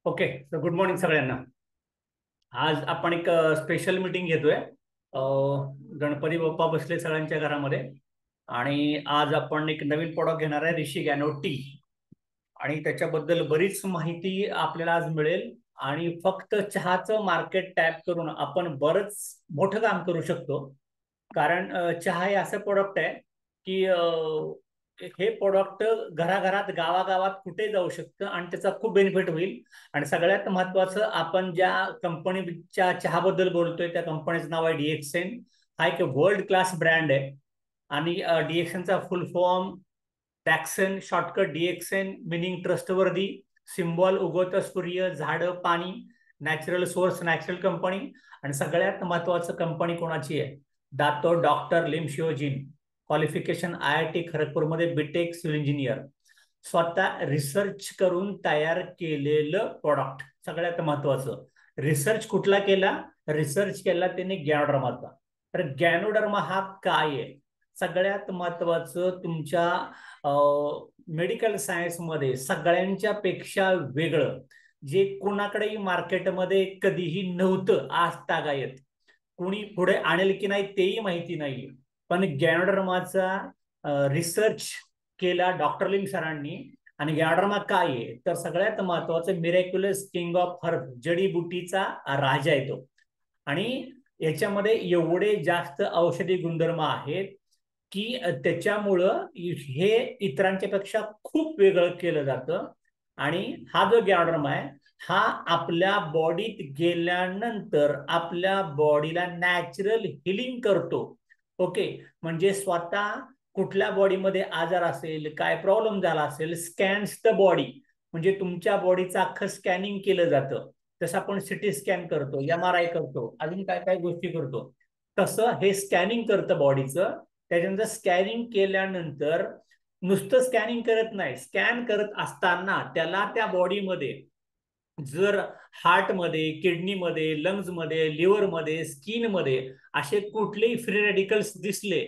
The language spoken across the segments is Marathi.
ओके. तर गुड मॉर्निंग सगळ्यांना. आज आपण एक स्पेशल मीटिंग घेतोय. गणपती बाप्पा बसले सगळ्यांच्या घरामध्ये. आणि आज आपण एक नवीन प्रोडक्ट घेणार आहे, ऋषी गॅनो टी. आणि त्याच्याबद्दल बरीच माहिती आपल्याला आज मिळेल. आणि फक्त चहाचं मार्केट टॅप करून आपण बरंच मोठं काम करू शकतो. कारण चहा हे असं प्रोडक्ट आहे की हे प्रोडक्ट घराघरात गावागावात कुठे जाऊ शकतं आणि त्याचा खूप बेनिफिट होईल. आणि सगळ्यात महत्वाचं, आपण ज्या कंपनीच्या चहाबद्दल बोलतोय त्या कंपनीचं नाव आहे डीएक्सएन. हा एक वर्ल्ड क्लास ब्रँड आहे. आणि डीएक्सएनचा फुल फॉर्म डॅक्सन, shortcut DXN meaning trustworthy, symbol उगवतं सूर्य, झाडं, पाणी, नॅचरल सोर्स, नॅचरल कंपनी. आणि सगळ्यात महत्वाचं कंपनी कोणाची आहे? Dato doctor Lim Siow Jin. Qualification IIT खरगपूरमध्ये बीटेक सिव्हिल इंजिनियर. स्वतः रिसर्च करून तयार केलेलं प्रोडक्ट. सगळ्यात महत्वाचं, रिसर्च कुठला केला? रिसर्च केला त्याने गॅनोडर्माचा. तर गॅनोडर्मा हा काय आहे? सगळ्यात महत्वाचं, तुमच्या मेडिकल सायन्स मध्ये सगळ्यांच्या पेक्षा वेगळं, जे कोणाकडेही मार्केटमध्ये कधीही नव्हतं आज तागायत. कोणी पुढे आणेल की नाही तेही माहिती नाही. पण गॅनोडर्माचा रिसर्च केला डॉक्टर लिम सरांनी. आणि गॅनोडर्मा काय आहे? तर सगळ्यात महत्वाचं, मिरॅक्युलस किंग ऑफ हर्ब, जडीबुटीचा राजा आहे तो. आणि याच्यामध्ये एवढे जास्त औषधी गुणधर्म आहेत की त्याच्यामुळं हे इतरांच्या पेक्षा खूप वेगळं केलं जातं. आणि हा जो गॅनोडर्मा आहे, हा आपल्या बॉडीत गेल्यानंतर आपल्या बॉडीला नॅचरल हिलिंग करतो. ओके. म्हणजे स्वतः कुठल्या बॉडीमध्ये आजार असेल, काय प्रॉब्लेम झाला असेल, स्कॅन्स द बॉडी. म्हणजे तुमच्या बॉडीचं अख्खं स्कॅनिंग केलं जातं. जसं आपण सिटी स्कॅन करतो, MRI करतो, अजून काय काय गोष्टी करतो, तसं हे स्कॅनिंग करतं बॉडीचं. त्याच्यानंतर स्कॅनिंग केल्यानंतर नुसतं स्कॅनिंग करत नाही, स्कॅन करत असताना त्याला त्या बॉडीमध्ये जर हार्टमध्ये, किडनीमध्ये, लंग्समध्ये, लिव्हरमध्ये, स्किनमध्ये असे कुठलेही फ्री रेडिकल्स दिसले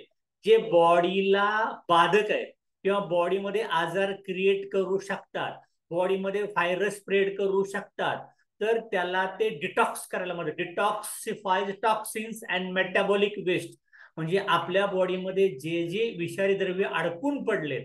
जे बॉडीला बाधक आहे किंवा बॉडीमध्ये आजार क्रिएट करू शकतात, बॉडीमध्ये व्हायरस स्प्रेड करू शकतात, तर त्याला ते डिटॉक्स करायला मदत. डिटॉक्सिफाईज टॉक्सिन्स अँड मेटाबॉलिक वेस्ट. म्हणजे आपल्या बॉडीमध्ये जे जे विषारी द्रव्य अडकून पडले,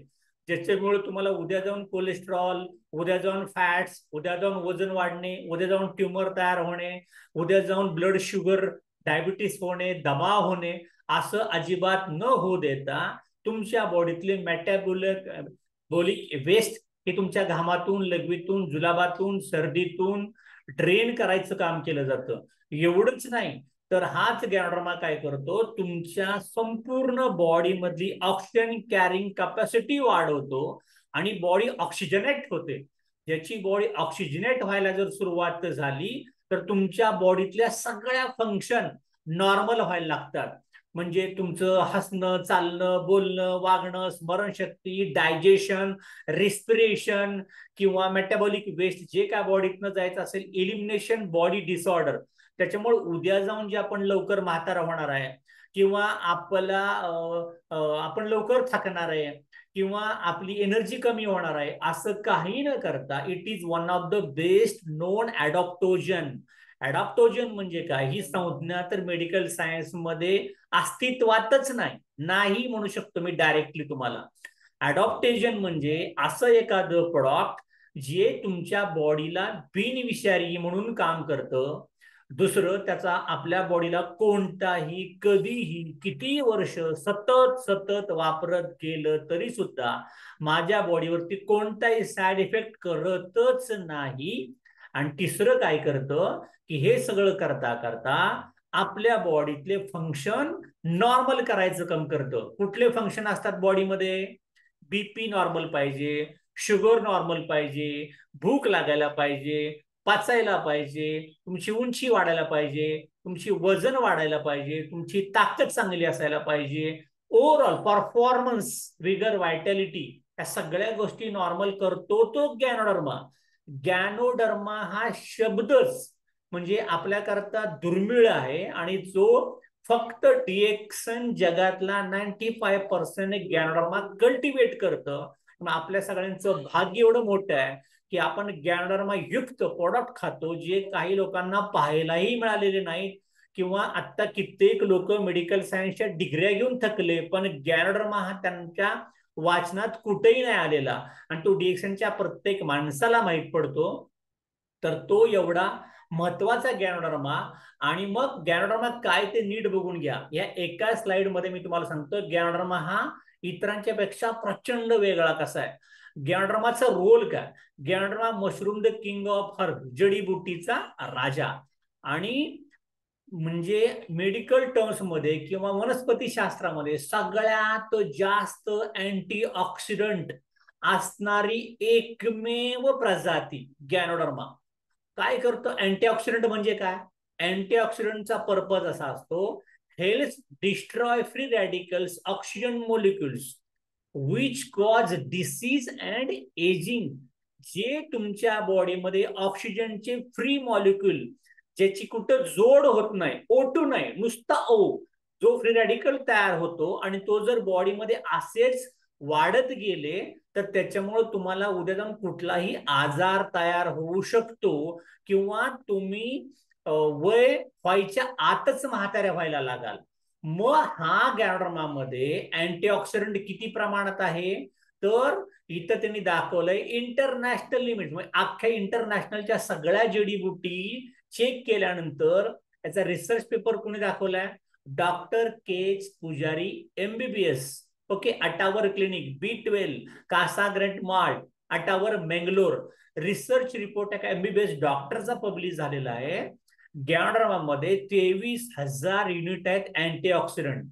ज्याच्यामुळे तुम्हाला उद्या जाऊन कोलेस्ट्रॉल, उद्या जाऊन फॅट्स, उद्या जाऊन वजन वाढणे, उद्या जाऊन ट्यूमर तयार होणे, उद्या जाऊन ब्लड शुगर, डायबिटीस होणे, दमा होणे, असं अजिबात न होऊ देता तुमच्या बॉडीतले मेटाबॉलिक वेस्ट हे तुमच्या घामातून, लघवीतून, जुलाबातून, सर्दीतून ड्रेन करायचं काम केलं जातं. एवढंच नाही, तर हाच गॅनोडर्मा काय करतो, तुमच्या संपूर्ण बॉडी मधली ऑक्सिजन कॅरिंग कॅपॅसिटी वाढवतो आणि बॉडी ऑक्सिजनेट होते. ज्याची बॉडी ऑक्सिजनेट व्हायला जर सुरुवात झाली तर तुमच्या बॉडीतल्या सगळ्या फंक्शन नॉर्मल व्हायला लागतात. म्हणजे तुमचं हसणं, चालणं, बोलणं, वागणं, स्मरणशक्ती, डायजेशन, रिस्पिरेशन किंवा मेटाबॉलिक वेस्ट जे काय बॉडीतनं जायचं असेल, एलिमिनेशन, बॉडी डिसऑर्डर. त्याच्यामुळे उद्या जाऊन जे आपण लवकर म्हातारा होणार आहे किंवा आपण लवकर थकणार आहे किंवा आपली एनर्जी कमी होणार आहे, असं काही न करता it is one of the best known adaptogen. Adaptogen म्हणजे काय, ही संज्ञा तर मेडिकल सायन्स मध्ये अस्तित्वातच नाही, नाही म्हणू शकतो मी डायरेक्टली तुम्हाला. ॲडॉप्टेजन म्हणजे असं एखादं प्रोडक्ट जे तुमच्या बॉडीला बिनविषारी म्हणून काम करतं. दुसरं, त्याचा आपल्या बॉडीला कोणताही, कधीही, किती वर्ष सतत सतत वापरत गेलं तरी सुद्धा माझ्या बॉडीवरती कोणताही साईड इफेक्ट करतच नाही. आणि तिसरं काय करतं की हे सगळं करता करता आपल्या बॉडीतले फंक्शन नॉर्मल करायचं काम करतं. कुठले फंक्शन असतात बॉडीमध्ये? BP नॉर्मल पाहिजे, शुगर नॉर्मल पाहिजे, भूक लागायला पाहिजे, पचायला पाहिजे, तुमची उंची वाढायला पाहिजे, तुमची वजन वाढायला पाहिजे, तुमची ताकद चांगली असायला पाहिजे, ओव्हरऑल परफॉर्मन्स, विगर, व्हायटॅलिटी, या सगळ्या गोष्टी नॉर्मल करतो तो गॅनोडर्मा. गॅनोडर्मा हा शब्दच म्हणजे आपल्याकरता दुर्मिळ आहे आणि जो फक्त डीएक्सन जगातला 95% गॅनोडर्मा कल्टिवेट करतं. आपल्या सगळ्यांचं भाग्य एवढं मोठं आहे की आपण गॅनोडर्मा युक्त प्रोडक्ट खातो जे काही लोकांना पाहायलाही मिळालेले नाहीत, किंवा आता कित्येक लोक मेडिकल सायन्सच्या डिग्र्या घेऊन थकले, पण गॅनोडर्मा हा त्यांच्या वाचनात कुठेही नाही आलेला, आणि तो डीएक्सएनच्या प्रत्येक माणसाला माहीत पडतो. तर तो एवढा महत्वाचा गॅनोडर्मा. आणि मग गॅनोडर्मा काय ते नीट बघून घ्या. या एका स्लाइड मध्ये मी तुम्हाला सांगतो गॅनोडर्मा हा इतरांच्या पेक्षा प्रचंड वेगळा कसा आहे. गॅनोडर्माचा रोल काय. Ganoderma mushroom the king of herb, जडीबुटीचा राजा. आणि म्हणजे मेडिकल टर्म्स मध्ये किंवा वनस्पती शास्त्रामध्ये सगळ्यात जास्त अँटीऑक्सिडंट असणारी एकमेव प्रजाती गॅनोडर्मा. काय करतो अँटीऑक्सिडंट म्हणजे काय. अँटीऑक्सिडंटचा पर्पज असा असतो, help destroy free radicals oxygen molecules which cause disease and ageing. जे तुमच्या बॉडीमध्ये ऑक्सिजनचे फ्री मॉलिक्युल ज्याची कुठं जोड होत नाही, O2 नाही, नुसता O, जो फ्री रॅडिकल तयार होतो, आणि तो जर बॉडीमध्ये असेच वाढत गेले तर त्याच्यामुळे तुम्हाला उद्या जाऊन कुठलाही आजार तयार होऊ शकतो, किंवा तुम्ही वय व्हायच्या आतच म्हाताऱ्या व्हायला लागाल. मग हा गॅनोडर्मामध्ये अँटीऑक्सिडंट किती प्रमाणात आहे, तर इथं त्यांनी दाखवलंय इंटरनॅशनल लिमिट, म्हणजे अख्ख्या इंटरनॅशनलच्या सगळ्या जडीबुटी चेक केल्यानंतर याचा रिसर्च पेपर कोणी दाखवलाय, डॉक्टर केच Pujari MBBS. Okay, Attavar clinic, B12, Casa grand mart, Attavar Mangalore. Research report आहे MBBS डॉक्टरचा पब्लिश झालेला आहे. गॅनोडर्मामध्ये 23,000 युनिट आहेत अँटीऑक्सिडंट.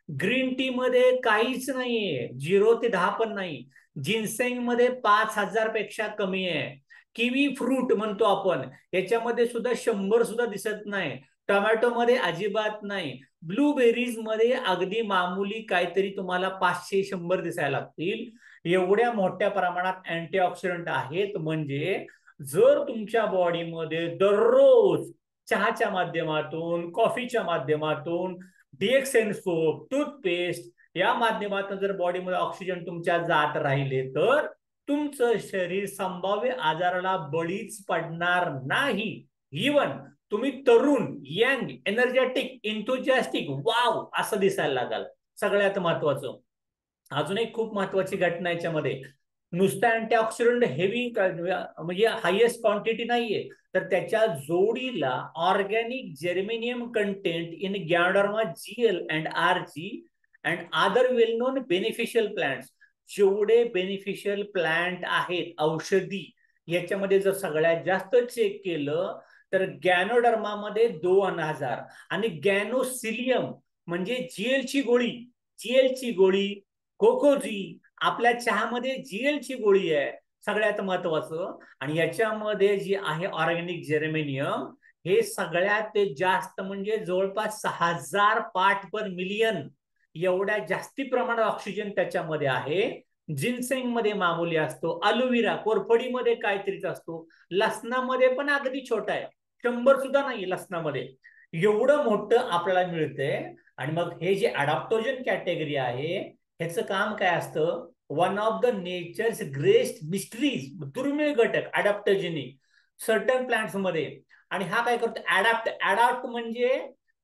ग्रीन टी मध्ये काहीच नाहीये, 0 ते 10 पण नाही. जिन्सेंग मध्ये 5,000 पेक्षा कमी आहे. किवी फ्रूट म्हणतो आपण, याच्यामध्ये सुद्धा 100 सुद्धा दिसत नाही. टोमॅटो मध्ये अजिबात नाही. ब्लूबेरीज मध्ये अगदी मामूली काहीतरी तुम्हाला 500-100 दिसायला लागतील. एवढ्या मोठ्या प्रमाणात अँटीऑक्सिडंट आहेत. म्हणजे जर तुमच्या बॉडीमध्ये दररोज चहाच्या माध्यमातून, कॉफीच्या माध्यमातून, डीएक्सएन सोप, टूथपेस्ट या माध्यमातून जर बॉडीमध्ये ऑक्सिजन तुमच्या जात राहिले तर तुमचं शरीर संभाव्य आजाराला बळीच पडणार नाही. इवन तुम्ही तरुण, यंग, एनर्जेटिक, इंथुजियास्टिक, वाव असं दिसायला लागाल. सगळ्यात महत्वाचं अजून एक खूप महत्वाची घटना याच्यामध्ये, नुसता अँटीऑक्सिडंट हेवी म्हणजे हायेस्ट क्वांटिटी नाहीये, तर त्याच्या जोडीला organic germanium content in ganoderma GL and RG and other well known beneficial plants. जेवढे बेनिफिशियल प्लांट आहेत औषधी, याच्यामध्ये जर सगळ्यात जास्त चेक केलं तर गॅनोडर्मामध्ये 2,000. आणि गॅनोसिलियम म्हणजे जीएलची गोळी, जीएलची गोळी, कोकोजी, आपल्या चहामध्ये जीएलची गोळी आहे सगळ्यात महत्वाचं. आणि याच्यामध्ये जी आहे ऑर्गॅनिक जर्मेनियम, हे सगळ्यात जास्त म्हणजे जवळपास 6,000 पार्ट पर मिलियन एवढ्या जास्ती प्रमाणात ऑक्सिजन त्याच्यामध्ये आहे. जिन्सेंग मध्ये मामूली असतो, अलोवेरा कोरफडीमध्ये काहीतरीच असतो, लसणामध्ये पण अगदी छोटा आहे, 100 सुद्धा नाही लसणामध्ये. एवढं मोठं आपल्याला मिळतंय. आणि मग हे जे अडॅप्टोजन कॅटेगरी आहे, ह्याचं काम काय असतं, one of the natures Greste mysteries, दुर्मिळ घटक अडॅप्टोजेनिक सर्टन प्लांट्स मध्ये. आणि हा काय करतो, अडॅप्ट. अडॅप्ट म्हणजे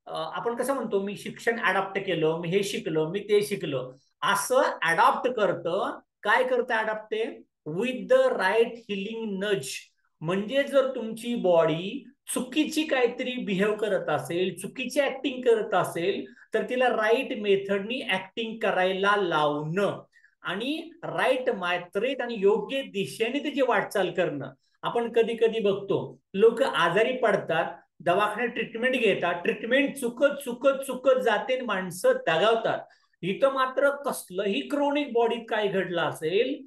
आपण कसं म्हणतो, मी शिक्षण अडॅप्ट केलं, मी हे शिकलो, मी ते शिकलो, असं अडॉप्ट करतं. काय करतं adapt, with the right healing nudge. म्हणजे जर तुमची बॉडी चुकीची काहीतरी बिहेव करत असेल, चुकीची ऍक्टिंग करत असेल, तर तिला राईट मेथडनी ऍक्टिंग करायला लावणं, आणि राईट मात्रेत आणि योग्य दिशेने त्याची वाटचाल करणं. आपण कधी कधी बघतो लोक आजारी पडतात, दवाखान्यात ट्रीटमेंट घेतात, ट्रीटमेंट चुकत चुकत चुकत जाते, माणसं दगावतात. इथं मात्र कसलंही क्रोनिक बॉडीत काय घडलं असेल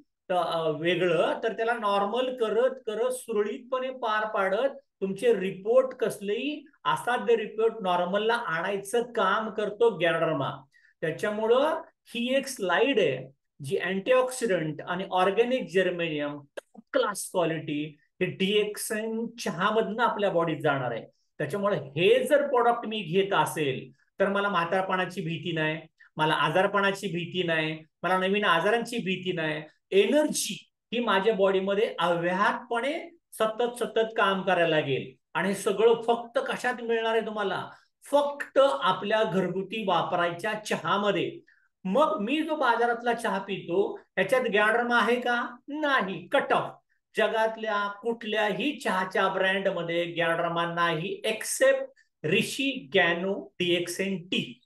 वेगळं, तर त्याला नॉर्मल करत करत सुरळीतपणे पार पाडत तुमचे रिपोर्ट कसलेही असाध्य रिपोर्ट नॉर्मलला आणायचं काम करतो गॅनोडर्मा. त्याच्यामुळं ही एक स्लाइड आहे जी अँटीऑक्सिडंट आणि organic germanium top class quality हे डीएक्सएन चहामधनं आपल्या बॉडीत जाणार आहे. त्याच्यामुळे हे जर प्रोडक्ट मी घेत असेल तर मला म्हातारपणाची भीती नाही, मला आजारपणाची भीती नाही, मला नवीन आजारांची भीती नाही. एनर्जी ही माझ्या बॉडीमध्ये अव्याहतपणे सतत सतत काम करायला लागेल. आणि हे सगळं फक्त कशात मिळणार आहे तुम्हाला? फक्त आपल्या घरगुती वापरायच्या चहामध्ये. मग मी जो बाजारातला चहा पितो ह्याच्यात गॅरडमा आहे का? नाही. Cut off. जगातल्या कुठल्याही चहाच्या ब्रँडमध्ये गॅरडमा नाही, एक्सेप्ट ऋषी गॅनो डीएक्सएन टी.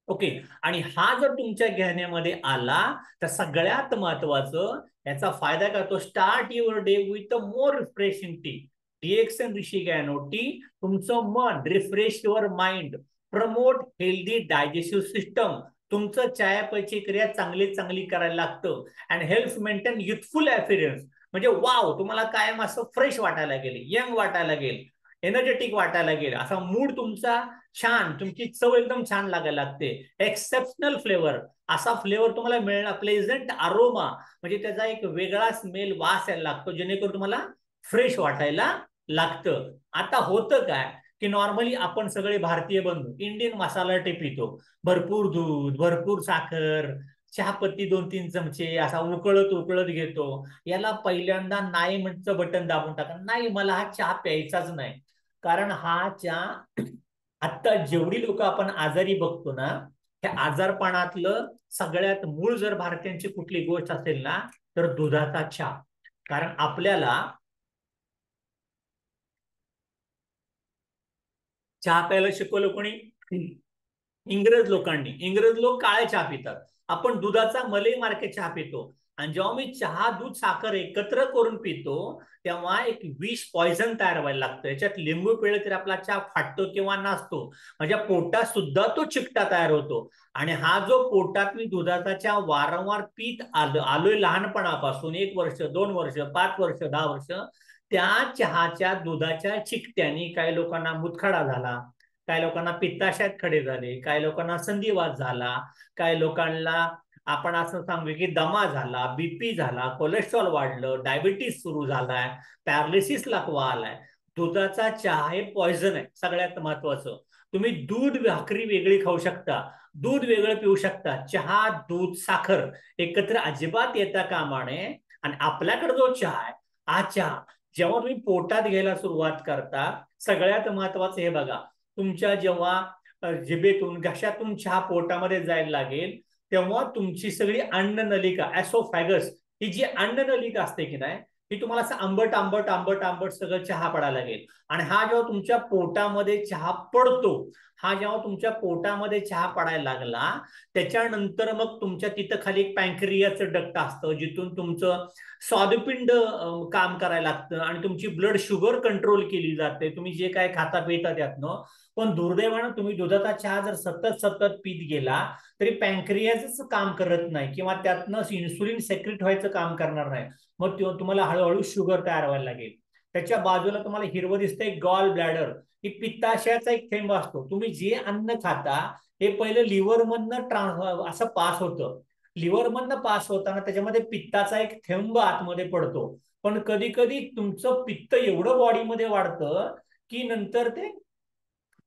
ओके. आणि हा जर तुमच्या घेण्यामध्ये आला तर सगळ्यात महत्वाचं याचा फायदा काय? तो start your day with a more refreshing tea. DXN Reishi gano tea तुमचं मन, refresh your mind, promote healthy digestive system, तुमचं चयापचय क्रिया चांगली चांगली करायला लागतं. And help maintain youthful appearance. म्हणजे वाव, तुम्हाला कायम असं फ्रेश वाटायला गेले, यंग वाटायला गेले, एनर्जेटिक वाटायला गेलं, असा मूड तुमचा छान, तुमची चव एकदम छान लागायला लागते. एक्सेप्शनल फ्लेवर, असा फ्लेवर तुम्हाला मिळणार, प्लेझंट अरोमा, म्हणजे त्याचा एक वेगळा स्मेल, वास यायला लागतो, जेणेकरून तुम्हाला फ्रेश वाटायला लागतं. आता होतं काय की नॉर्मली आपण सगळे भारतीय बंधू इंडियन मसाला टी पितो, भरपूर दूध, भरपूर साखर, चहापत्ती 2-3 चमचे असा उकळत उकळत घेतो. याला पहिल्यांदा नाही म्हणचं बटन दाबून टाका, नाही मला हा चहा प्यायचाच नाही. कारण हा चहा, आता जेवढी लोक आपण आजारी बघतो ना, त्या आजारपणातलं सगळ्यात मूळ जर भारतीयांची कुठली गोष्ट असेल ना तर दुधाचा चहा. कारण आपल्याला चहा प्यायला शिकवलं कोणी? इंग्रज लोकांनी. इंग्रज लोक काळा चहा पितात, आपण दुधाचा मलई मार्के चहा पितो. आणि जेव्हा मी चहा, दूध, साखर एकत्र करून पितो तेव्हा एक विष, पॉइझन तयार व्हायला लागतं. याच्यात लिंबू पिळलं तरी आपला चहा फाटतो किंवा नाचतो. माझ्या पोटात सुद्धा तो चिकटा तयार होतो. आणि हा जो पोटात मी दुधाचा चहा वारंवार पीत आलोय लहानपणापासून, 1 वर्ष, 2 वर्ष, 5 वर्ष, 10 वर्ष, त्या चहाच्या दुधाच्या चिकट्याने काही लोकांना मुतखडा झाला, काही लोकांना पित्ताशयात खडे झाले, काही लोकांना संधिवात झाला, काही लोकांना आपण असं सांगू की दमा झाला, बीपी झाला, कोलेस्ट्रॉल वाढलं, डायबिटीस सुरू झालाय, पॅरालिसिस लकवा आलाय. दुधाचा चहा हे पॉइझन आहे. सगळ्यात महत्वाचं, तुम्ही दूध भाकरी वेगळी खाऊ शकता, दूध वेगळं पिऊ शकता, चहा, दूध, साखर एकत्र अजिबात येता कामा नये. आणि आपल्याकडे जो चहा आहे, हा चहा जेव्हा तुम्ही पोटात घ्यायला सुरुवात करता, सगळ्यात महत्वाचं हे बघा, तुमच्या जेव्हा जिभेतून, घशातून चहा पोटामध्ये जायला लागेल तेव्हा तुमची सगळी अन्न नलिका, ऍसोफॅगस, ही जी अन्न नलिका असते की नाही, ही तुम्हाला असं आंबट आंबट आंबट आंबट सगळं चहा पडायला लागेल. आणि हा जेव्हा तुमच्या पोटामध्ये चहा पडतो, हा जेव्हा तुमच्या पोटामध्ये चहा पडायला लागला त्याच्यानंतर मग तुमच्या तिथं खाली एक पँक्रियाचं डक्ट असतं, जिथून तुमचं स्वादुपिंड काम करायला लागतं आणि तुमची ब्लड शुगर कंट्रोल केली जाते, तुम्ही जे काय खाता पिता त्यातनं. पण दुर्दैवानं तुम्ही दुधाचा चहा जर सतत सतत पीत गेला तरी पँक्रियाच काम करत नाही किंवा त्यातनं इन्सुलिन सेक्रेट व्हायचं काम करणार नाही. मग तुम्हाला हळूहळू शुगर तयार व्हायला लागेल. त्याच्या बाजूला तुम्हाला हिरवं दिसतंय गॉल ब्लॅडर, ही पित्ताशयाचा एक थेंब असतो. तुम्ही जे अन्न खाता हे पहिलं लिव्हर मधनं असं पास होतं. लिव्हर मधनं पास होताना त्याच्यामध्ये पित्ताचा एक थेंब आतमध्ये पडतो. पण कधी कधी तुमचं पित्त एवढं बॉडीमध्ये वाढतं की नंतर ते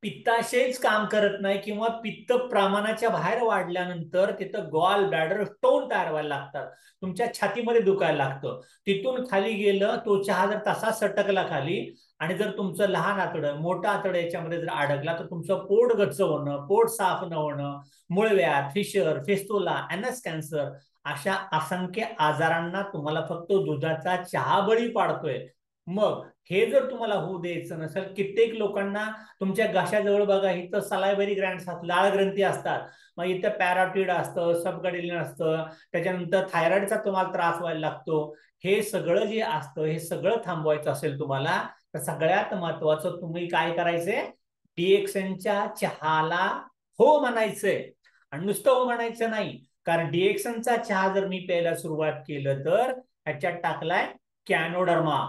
पित्ताशयच काम करत नाही किंवा पित्त प्रमाणाच्या बाहेर वाढल्यानंतर तिथं गॉल ब्लॅडर स्टोन तयार व्हायला लागतात, तुमच्या छातीमध्ये दुखायला लागतं. तिथून खाली गेलं, तो चहा जर तसा सटकला खाली आणि जर तुमचं लहान आतडं, मोठं आतडं याच्यामध्ये जर अडकला तर तुमचं पोट गच्च होणं, पोट साफ न होणं, मूळव्याध, फिशर, फिस्टुला, एनस कॅन्सर, अशा असंख्य आजारांना तुम्हाला फक्त दुधाचा चहा बळी पाडतोय. मग हे जर तुम्हाला होऊ द्यायचं नसेल, कित्येक लोकांना तुमच्या घशाजवळ बघा, इथं सलायबरी ग्रँड असतात, लाळ ग्रंथी असतात, मग इथं पॅराटिड असतं, सबगडिलिन असतं, त्याच्यानंतर थायरॉइडचा तुम्हाला त्रास व्हायला लागतो. हे सगळं जे असतं हे सगळं थांबवायचं असेल तुम्हाला तर सगळ्यात महत्वाचं तुम्ही काय करायचंय? डीएक्सनच्या चहाला हो म्हणायचंय. आणि नुसतं हो म्हणायचं नाही, कारण डीएक्सनचा चहा जर मी प्यायला सुरुवात केलं तर ह्याच्यात टाकलाय कॅनोडर्मा.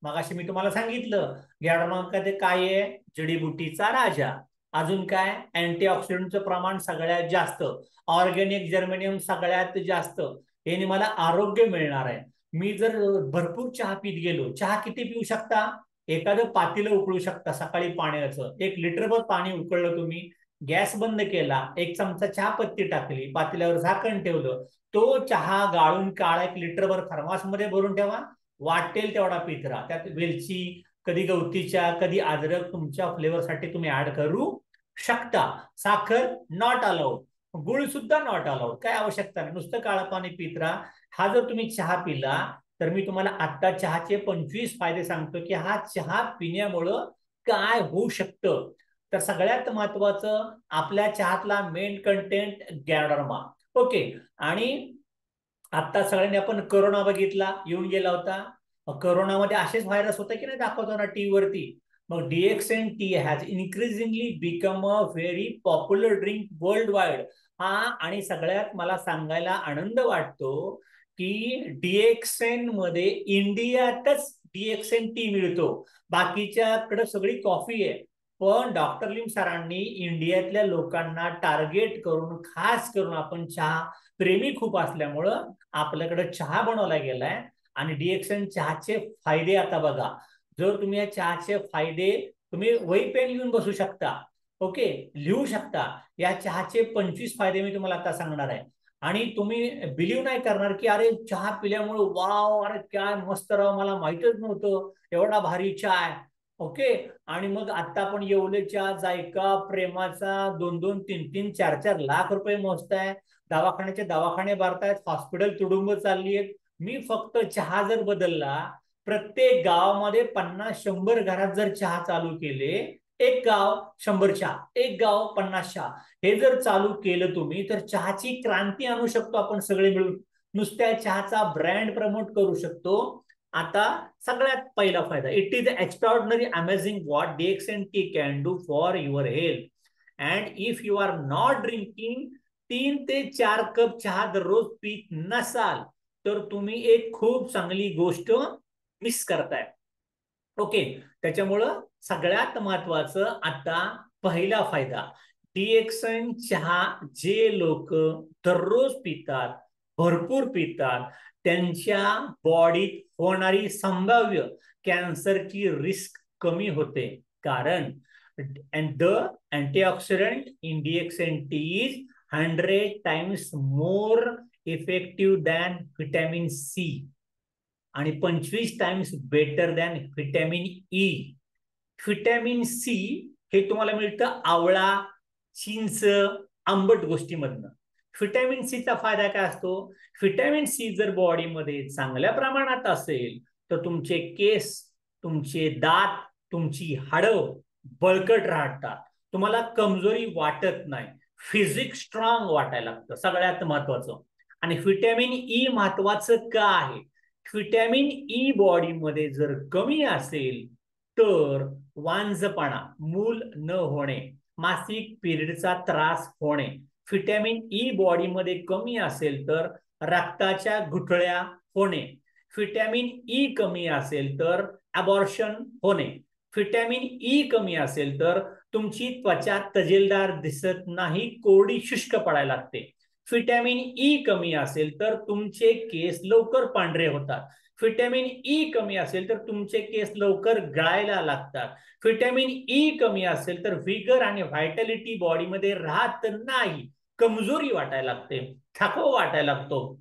मगाशी मी तुम्हाला सांगितलं गॅडर्मामध्ये काय आहे, जडीबुटीचा राजा. अजून काय? अँटीऑक्सिडंटचं प्रमाण सगळ्यात जास्त, ऑर्गॅनिक जर्मेनियम सगळ्यात जास्त. याने मला आरोग्य मिळणार आहे. मी जर भरपूर चहा पीत गेलो, चहा किती पिऊ शकता? एखादं पातेलं उकळू शकता सकाळी पाण्याचं, 1 लिटरभर पाणी उकळलं तुम्ही गॅस बंद केला, 1 चमचा चहा पत्ती टाकली, पातेल्यावर झाकण ठेवलं, तो चहा गाळून काळा 1 लिटरभर थर्मासमध्ये भरून ठेवा, वाटेल तेवढा पित राहा. त्यात वेलची, कधी गवती चहा, कधी अद्रक तुमच्या फ्लेवरसाठी तुम्ही ऍड करू शकता. साखर नॉट अलाउड, गुळ सुद्धा नॉट अलाउड, काय आवश्यकता नाही, नुसतं काळं पाणी पित राहा. हा जर तुम्ही चहा पिला तर मी तुम्हाला आता चहाचे 25 फायदे सांगतो की हा चहा पिण्यामुळं काय होऊ शकतं. तर सगळ्यात महत्वाचं आपल्या चहातला मेन कंटेंट गॅनोडर्मा. ओके. आणि आता सगळ्यांनी आपण कोरोना बघितला, येऊन गेला होता. कोरोनामध्ये असेच व्हायरस होते की नाही, दाखवतो ना टीव्ही वरती. मग DXN tea has increasingly become a very popular drink worldwide. हा, आणि सगळ्यात मला सांगायला आनंद वाटतो की डीएक्सएन मध्ये इंडियातच डीएक्सएन टी मिळतो, बाकीच्याकडे सगळी कॉफी आहे. पण डॉक्टर लिम सरांनी इंडियातल्या लोकांना टार्गेट करून, खास करून, आपण चहा प्रेमी खूप असल्यामुळं आपल्याकडे चहा बनवला गेलाय. आणि डीएक्सएन चहाचे फायदे आता बघा. जर तुम्ही या चहाचे फायदे तुम्ही वही पेन लिहून बसू शकता, ओके, लिहू शकता. या चहाचे 25 फायदे मी तुम्हाला आता सांगणार आहे. आणि तुम्ही बिलीव्ह नाही करणार की अरे चहा पिल्यामुळे वाव, अरे काय मस्त राव, मला माहितच नव्हतं एवढा भारी चहा आहे. ओके. आणि मग आता आपण येवलेच्या जायका प्रेमाचा 2-2, 3-3, 4-4 लाख रुपये मोजताय, दवाखान्याचे दवाखाने भरतायत, हॉस्पिटल तुडुंब चालली आहेत. मी फक्त चहा जर बदलला, प्रत्येक गावामध्ये 50-100 घरात जर चहा चालू केले, 1 गाव 100 चहा, 1 गाव 50 चहा, हे जर चालू केलं तुम्ही, तर चहाची क्रांती आणू शकतो आपण सगळे मिळून. नुसत्या चहाचा ब्रँड प्रमोट करू शकतो. आता सगळ्यात पहिला फायदा, it is extraordinary amazing what DXN tea can do for your health. And if you are not drinking 3 ते 4 कप चहा दररोज पीत नसाल, तर तुम्ही एक खूप चांगली गोष्ट मिस करताय. ओके. त्याच्यामुळं सगळ्यात महत्वाचं आता पहिला फायदा, डीएक्सन चहा जे लोक दररोज पितात, भरपूर पितात, त्यांच्या बॉडीत होणारी संभाव्य कॅन्सरची रिस्क कमी होते. कारण and the antioxidant in DXNT is 100 times more effective than vitamin C आणि 25 times better than vitamin E. Vitamin C हे तुम्हाला मिळतं आवळा, चिंच, आंबट गोष्टीमधनं. व्हिटॅमिन सीचा फायदा काय असतो? व्हिटॅमिन सी जर बॉडीमध्ये चांगल्या प्रमाणात असेल तर तुमचे केस, तुमचे दात, तुमची हाडं बळकट राहतात, तुम्हाला कमजोरी वाटत नाही, फिजिक स्ट्रॉंग वाटायला लागतं सगळ्यात महत्वाचं. आणि व्हिटॅमिन ई महत्वाचं का आहे? व्हिटॅमिन ई बॉडीमध्ये जर कमी असेल तर वांझपणा, मूल न होणे, मासिक पिरियडचा त्रास होणे. व्हिटॅमिन ई बॉडीमध्ये कमी असेल तर रक्ताच्या गुठळ्या होणे. व्हिटॅमिन ई कमी असेल तर अबॉर्शन होणे. व्हिटॅमिन ई कमी असेल तर तुमची त्वचा तजेलदार दिसत नाही, कोरडी शुष्क पडायला लागते. व्हिटॅमिन ई कमी असेल तर तुमचे केस लवकर पांढरे होतात. व्हिटॅमिन ई कमी असेल तर तुमचे केस लवकर गळायला लागतात. व्हिटॅमिन ई कमी असेल तर व्हिगर आणि व्हायटॅलिटी बॉडीमध्ये राहत नाही, कमजोरी वाटायला लागते, थकवा वाटायला लागतो,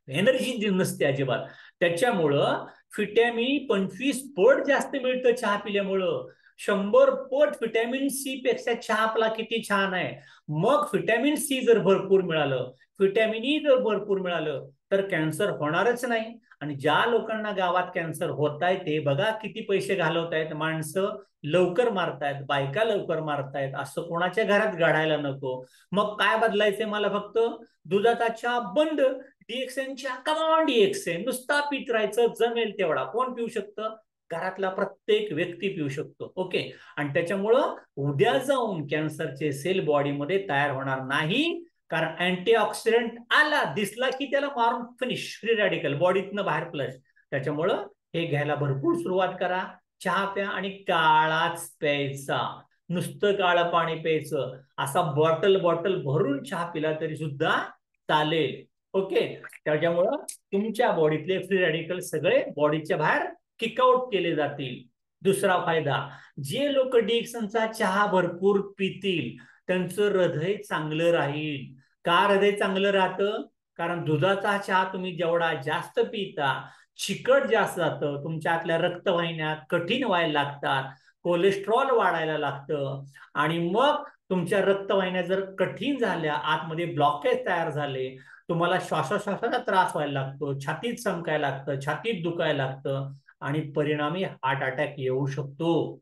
एनर्जी नसते अजिबात. त्याच्यामुळं व्हिटॅमिन 25 पट जास्त मिळतं चहा पिल्यामुळं. 100 पट व्हिटॅमिन सी पेक्षा चहा आपला किती छान आहे. मग व्हिटॅमिन सी जर भरपूर मिळालं, व्हिटॅमिन ई जर भरपूर मिळालं तर कॅन्सर होणारच नाही. आणि ज्या लोकांना गावात कॅन्सर होत आहे ते बघा किती पैसे घालवतायत. माणसं लवकर मारतायत, बायका लवकर मारतायत, असं कोणाच्या घरात घडायला नको. मग काय बदलायचंय मला? फक्त दुधाचा चहा बंद, डीएक्सएनच्या कमान डीएक्सएन नुसता पित राहायचं, जमेल तेवढा. कोण पिऊ शकतं? घरातला प्रत्येक व्यक्ती पिऊ शकतो. ओके. आणि त्याच्यामुळं उद्या जाऊन कॅन्सरचे सेल बॉडीमध्ये तयार होणार नाही, कारण अँटीऑक्सिडंट आला दिसला की त्याला मारून फिनिश, फ्री रॅडिकल बॉडीतनं बाहेर प्लस. त्याच्यामुळं हे घ्यायला भरपूर सुरुवात करा. चहा प्या आणि काळाच प्यायचा, नुसतं काळं पाणी प्यायचं. असा बॉटल भरून चहा पिला तरी सुद्धा चालेल. ओके. त्याच्यामुळं तुमच्या बॉडीतले फ्री रॅडिकल सगळे बॉडीच्या बाहेर किकआउट केले जातील. दुसरा फायदा, जे लोक डीएक्सनचा चहा भरपूर पितील त्यांचं हृदय चांगलं राहील. का हृदय चांगलं राहतं? कारण दुधाचा चहा तुम्ही जेवढा जास्त पिता, चिकट जास्त जातं, तुमच्या आतल्या रक्तवाहिन्या कठीण व्हायला लागतात, कोलेस्ट्रॉल वाढायला लागतं, आणि मग तुमच्या रक्तवाहिन्या जर कठीण झाल्या, आतमध्ये ब्लॉकेज तयार झाले, तुम्हाला श्वासोश्वासाचा त्रास व्हायला लागतो, छातीत चमकायला लागतं, छातीत दुखायला लागतं, आणि परिणामी हार्ट अटॅक येऊ शकतो.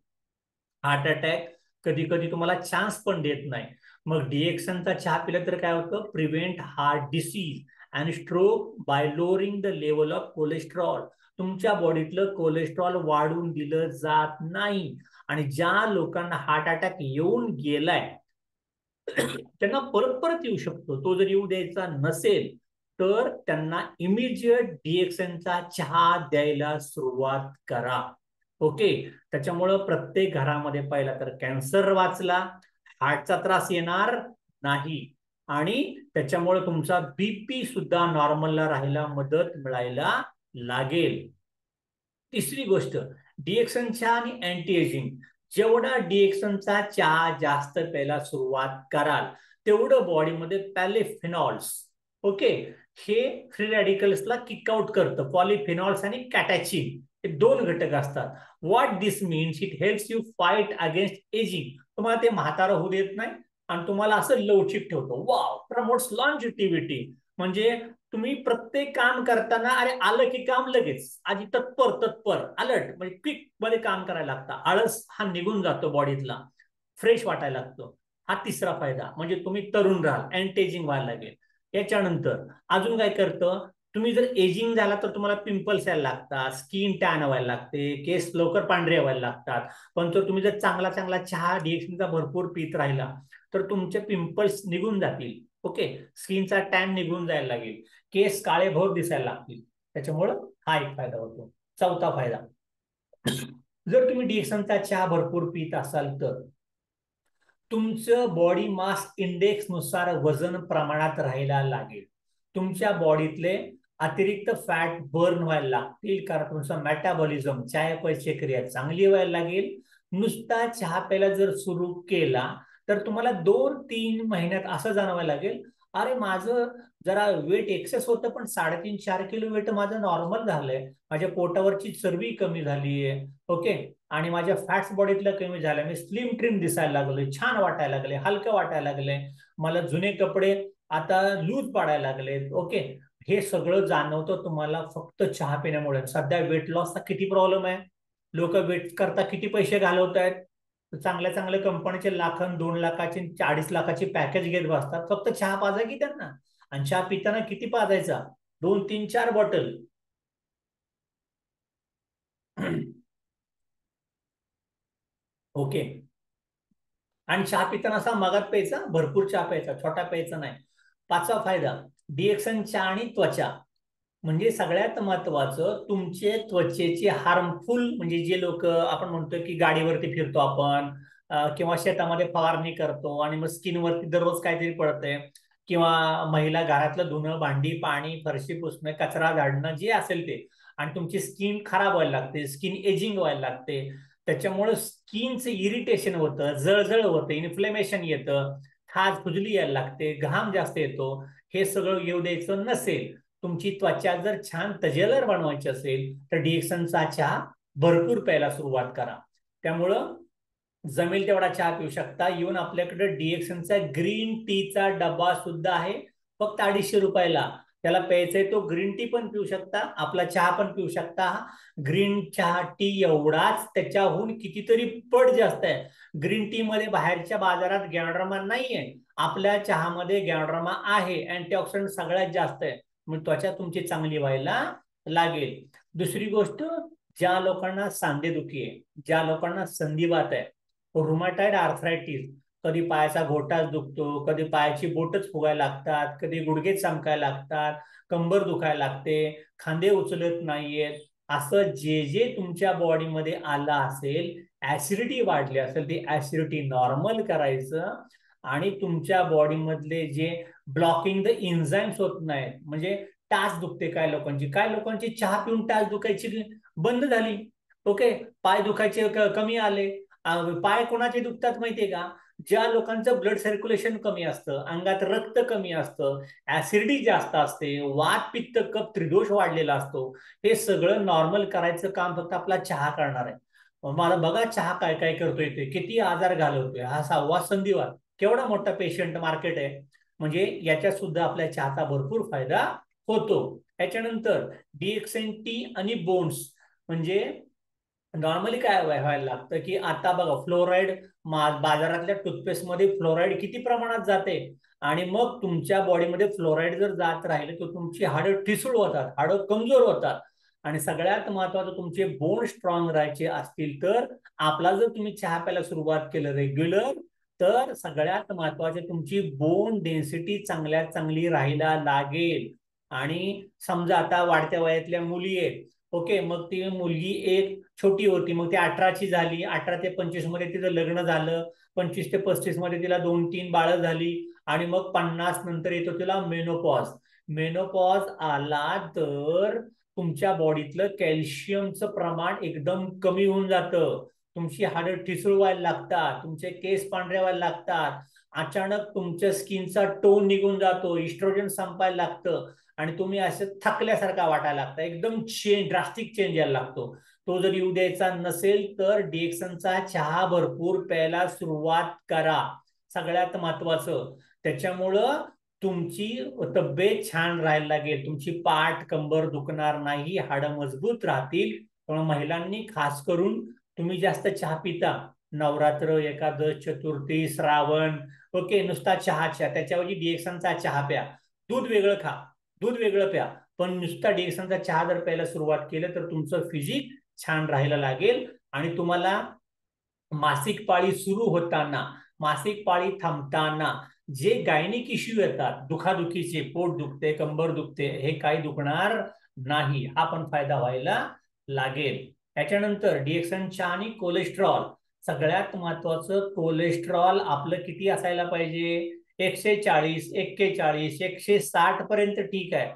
हार्ट अटॅक कधी कधी तुम्हाला चान्स पण देत नाही. मग डिएक्सनचा चहा पिला तर काय होतं? Prevent heart disease and stroke bye lowering the level of cholesterol. तुमच्या बॉडीतलं कोलेस्ट्रॉल वाढून दिलं जात नाही. आणि ज्या लोकांना हार्ट अटॅक येऊन गेलाय त्यांना परत परत येऊ शकतो. तो जर येऊ द्यायचा नसेल तर त्यांना इमिजिएट डीएक्सएनचा चहा द्यायला सुरुवात करा. ओके. त्याच्यामुळं प्रत्येक घरामध्ये पहिला तर कॅन्सर वाचला, हार्टचा त्रास येणार नाही, आणि त्याच्यामुळे तुमचा बीपी सुद्धा नॉर्मलला राहायला मदत मिळायला लागेल. तिसरी गोष्ट, डीएक्सन चहा आणि अँटी एजिंग. जेवढा डीएक्सनचा चहा जास्त प्यायला सुरुवात कराल तेवढं बॉडीमध्ये पॉलिफेनॉल्स, ओके, हे फ्री रॅडिकल्सला किकआउट करतं. पॉलिफेनॉल्स आणि कॅटॅचिन हे दोन घटक असतात. What this means, it helps you fight against ageing. तुम्हाला ते म्हातारं होऊ देत नाही आणि तुम्हाला असं लवचिक ठेवतो. Wow, promotes longevity. म्हणजे तुम्ही प्रत्येक काम करताना, अरे आलं की काम लगेच आधी तत्पर तत्पर अलर्ट, म्हणजे क्विक मध्ये काम करायला लागतं. आळस हा निघून जातो बॉडीतला, फ्रेश वाटायला लागतो. हा तिसरा फायदा, म्हणजे तुम्ही तरुण राहाल, अँटी एजिंग व्हायला लागेल. याच्यानंतर अजून काय करतं, तुम्ही जर एजिंग झाला तर तुम्हाला पिंपल्स यायला लागतात, स्किन टॅन व्हायला लागते, केस लवकर पांढरे व्हायला लागतात. पण जर तुम्ही जर चांगला चांगला चहा डीएक्सचा भरपूर पित राहिला तर तुमचे पिंपल्स निघून जातील. ओके. स्किनचा टॅन निघून जायला लागेल, केस काळे भोर दिसायला लागतील. त्याच्यामुळं हा एक फायदा होतो. चौथा फायदा, जर तुम्ही डीएक्सनचा चहा भरपूर पित असाल तर तुमचं बॉडी मास इंडेक्स नुसार वजन प्रमाणात राहायला लागेल. तुमच्या बॉडीतले अतिरिक्त फॅट बर्न व्हायला लागतील, कारण तुमचं मेटाबॉलिझम, चयापचय क्रिया चांगली व्हायला लागेल. नुसता चहा प्यायला जर सुरू केला तर तुम्हाला 2-3 महिन्यात असं जाणवायला लागेल, अरे माझं जरा वेट एक्सेस होतं पण 3.5-4 किलो वेट माझं नॉर्मल झालंय, माझ्या पोटावरची चरबी कमी झालीये, ओके, आणि माझ्या फॅट्स बॉडीतलं कमी झालं, मी स्लिम ट्रिम दिसायला लागलोय, छान वाटायला लागले, हलकं वाटायला लागले, मला जुने कपडे आता लूज पाडायला लागले. ओके. हे सगळं जाणवतं तुम्हाला फक्त चहा पिण्यामुळे. सध्या वेट लॉसचा किती प्रॉब्लेम आहे, लोक वेट करता किती पैसे घालवत आहेत, चांगल्या चांगल्या कंपनीचे लाखन 2 लाखाची 2.5 लाखाची पॅकेज घेत बसतात फक्त चहा पाजा की त्यांना. आणि चहा पिताना किती पाजायचा? 2-3-4 बॉटल. ओके. आणि चहा पिताना असा मगात प्यायचा, भरपूर चहा प्यायचा, छोटा प्यायचा नाही. पाचवा फायदा, डिएक्सन चहा आणि त्वचा. म्हणजे सगळ्यात महत्वाचं, तुमचे त्वचेचे हार्मफुल, म्हणजे जे लोक आपण म्हणतो की गाडीवरती फिरतो आपण, किंवा शेतामध्ये फवारणी करतो आणि मग स्किनवरती दररोज काहीतरी पडतंय, किंवा महिला घरातलं धुणं भांडी पाणी फरशी पुसणं कचरा झाडणं जे असेल ते, आणि तुमची स्किन खराब व्हायला लागते, स्किन एजिंग व्हायला लागते. त्याच्यामुळे स्किनचं इरिटेशन होतं, जळजळ होतं, इन्फ्लेमेशन येतं, खाज खुजली यायला लागते, घाम जास्त येतो. हे सगळं येऊ द्यायचं नसेल, तुमची त्वचा जर छान तजेलर बनवायची असेल तर डीएक्सनचा चहा भरपूर प्यायला सुरुवात करा. त्यामुळं जमेल तेवढा चहा पिऊ शकता. येऊन आपल्याकडे डीएक्सनचा ग्रीन टीचा डबा सुद्धा आहे, फक्त 250 रुपयाला. त्याला प्यायचंय तो ग्रीन टी पण पिऊ शकता, आपला चहा पण पिऊ शकता. ग्रीन चहा टी एवढाच, त्याच्याहून कितीतरी पट जास्त आहे. ग्रीन टी मध्ये बाहेरच्या बाजारात गॅनोडर्मा नाहीये, आपल्या चहामध्ये गॅनोडर्मा आहे, अँटीऑक्सिडंट सगळ्यात जास्त आहे, मग त्वचा तुमची चांगली व्हायला लागेल. दुसरी गोष्ट, ज्या लोकांना सांधेदुखी आहे, ज्या लोकांना संधिवात आहे, रुमाटाइड आर्थरायटिस, कधी पायाचा घोटाच दुखतो, कधी पायाची बोटच फुगायला लागतात, कधी गुडघे चमकायला लागतात, कंबर दुखायला लागते, खांदे उचलत नाहीयेत, असं जे जे तुमच्या बॉडीमध्ये आलं असेल, ऍसिडिटी वाढली असेल, ती ऍसिडिटी नॉर्मल करायचं. आणि तुमच्या बॉडीमधले जे ब्लॉकिंग द एन्झाइम्स होत नाहीत, म्हणजे टाच दुखते काय लोकांची, काय लोकांची चहा पिऊन टाच दुखायची बंद झाली, ओके, पाय दुखायचे कमी आले, पाय कोणाचे दुखतात माहितीये का? ज्या लोकांचं ब्लड सर्क्युलेशन कमी असतं, अंगात रक्त कमी असतं, ऍसिडिटी जास्त असते, वात पित्त कफ त्रिदोष वाढलेला असतो, हे सगळं नॉर्मल करायचं काम फक्त आपला चहा करणार आहे. मला बघा चहा काय काय करतोय, ते किती आजार घालवतोय. हा 6वा संधिवात, केवढा मोठा पेशंट मार्केट आहे. म्हणजे याच्यात सुद्धा आपल्या चहाचा भरपूर फायदा होतो. याच्यानंतर DXNT आणि बोन्स, म्हणजे नॉर्मली काय व्हायला लागतं की आता बघा फ्लोराईड, बाजारातल्या टूथपेस्टमध्ये फ्लोराईड किती प्रमाणात जाते, आणि मग तुमच्या बॉडीमध्ये फ्लोराईड जर जात राहिले तर तुमची हाडं ठिसूळ होतात, हाडं कमजोर होतात. आणि सगळ्यात महत्वाचं, तुमचे बोन स्ट्रॉंग राहायचे असतील तर आपला जर तुम्ही चहा प्यायला सुरुवात केलं रेग्युलर, तर सगळ्यात महत्वाचे तुमची बोन डेन्सिटी चांगल्यात चांगली राहायला लागेल. आणि समजा आता वाढत्या वयातल्या मुली आहेत, ओके, मग ती मुलगी एक छोटी होती, मग ती 18ची झाली, 18 ते 25 मध्ये तिचं लग्न झालं, 25 ते 35 मध्ये तिला 2-3 बाळं झाली, आणि मग 50 नंतर येतो तिला मेनोपॉज. मेनोपॉज आला तर तुमच्या बॉडीतलं कॅल्शियमचं प्रमाण एकदम कमी होऊन जातं, तुमची हाडं ठिसूळ व्हायला लागतात, तुमचे केस पांढरे व्हायला लागतात, अचानक तुमच्या स्किनचा टोन निघून जातो, इस्ट्रोजन संपायला लागतं, आणि तुम्ही असं थकल्यासारखा वाटायला लागतं, एकदम ड्रास्टिक चेंज यायला लागतो. तो जर येऊ द्यायचा नसेल तर DXNचा चहा भरपूर प्यायला सुरुवात करा, सगळ्यात महत्वाचं. त्याच्यामुळं तुमची तब्येत छान राहायला लागेल, तुमची पाठ कंबर दुखणार नाही, हाडं मजबूत राहतील. पण महिलांनी खास करून तुम्ही जास्त चहा पिता, नवरात्र, एकादश, चतुर्थी, श्रावण, ओके, नुसता चहाच्या त्याच्याऐवजी DXNचा चहा प्या. दूध वेगळं खा, दूध वेगळं प्या, पण नुसता DXNचा चहा जर प्यायला सुरुवात केलं तर तुमचं फिजिक छान राहायला लागेल. आणि तुम्हाला मासिक पाळी सुरू होताना, मासिक पाळी थांबताना जे गायनिक इश्यू येतात, दुखादुखीचे, पोट दुखते, कंबर दुखते, हे काही दुखणार नाही, हा पण फायदा व्हायला लागेल. त्याच्यानंतर DXN चहा आणि कोलेस्ट्रॉल, सगळ्यात महत्वाचं, कोलेस्ट्रॉल आपलं किती असायला पाहिजे? 140, 41, 160 पर्यंत ठीक आहे.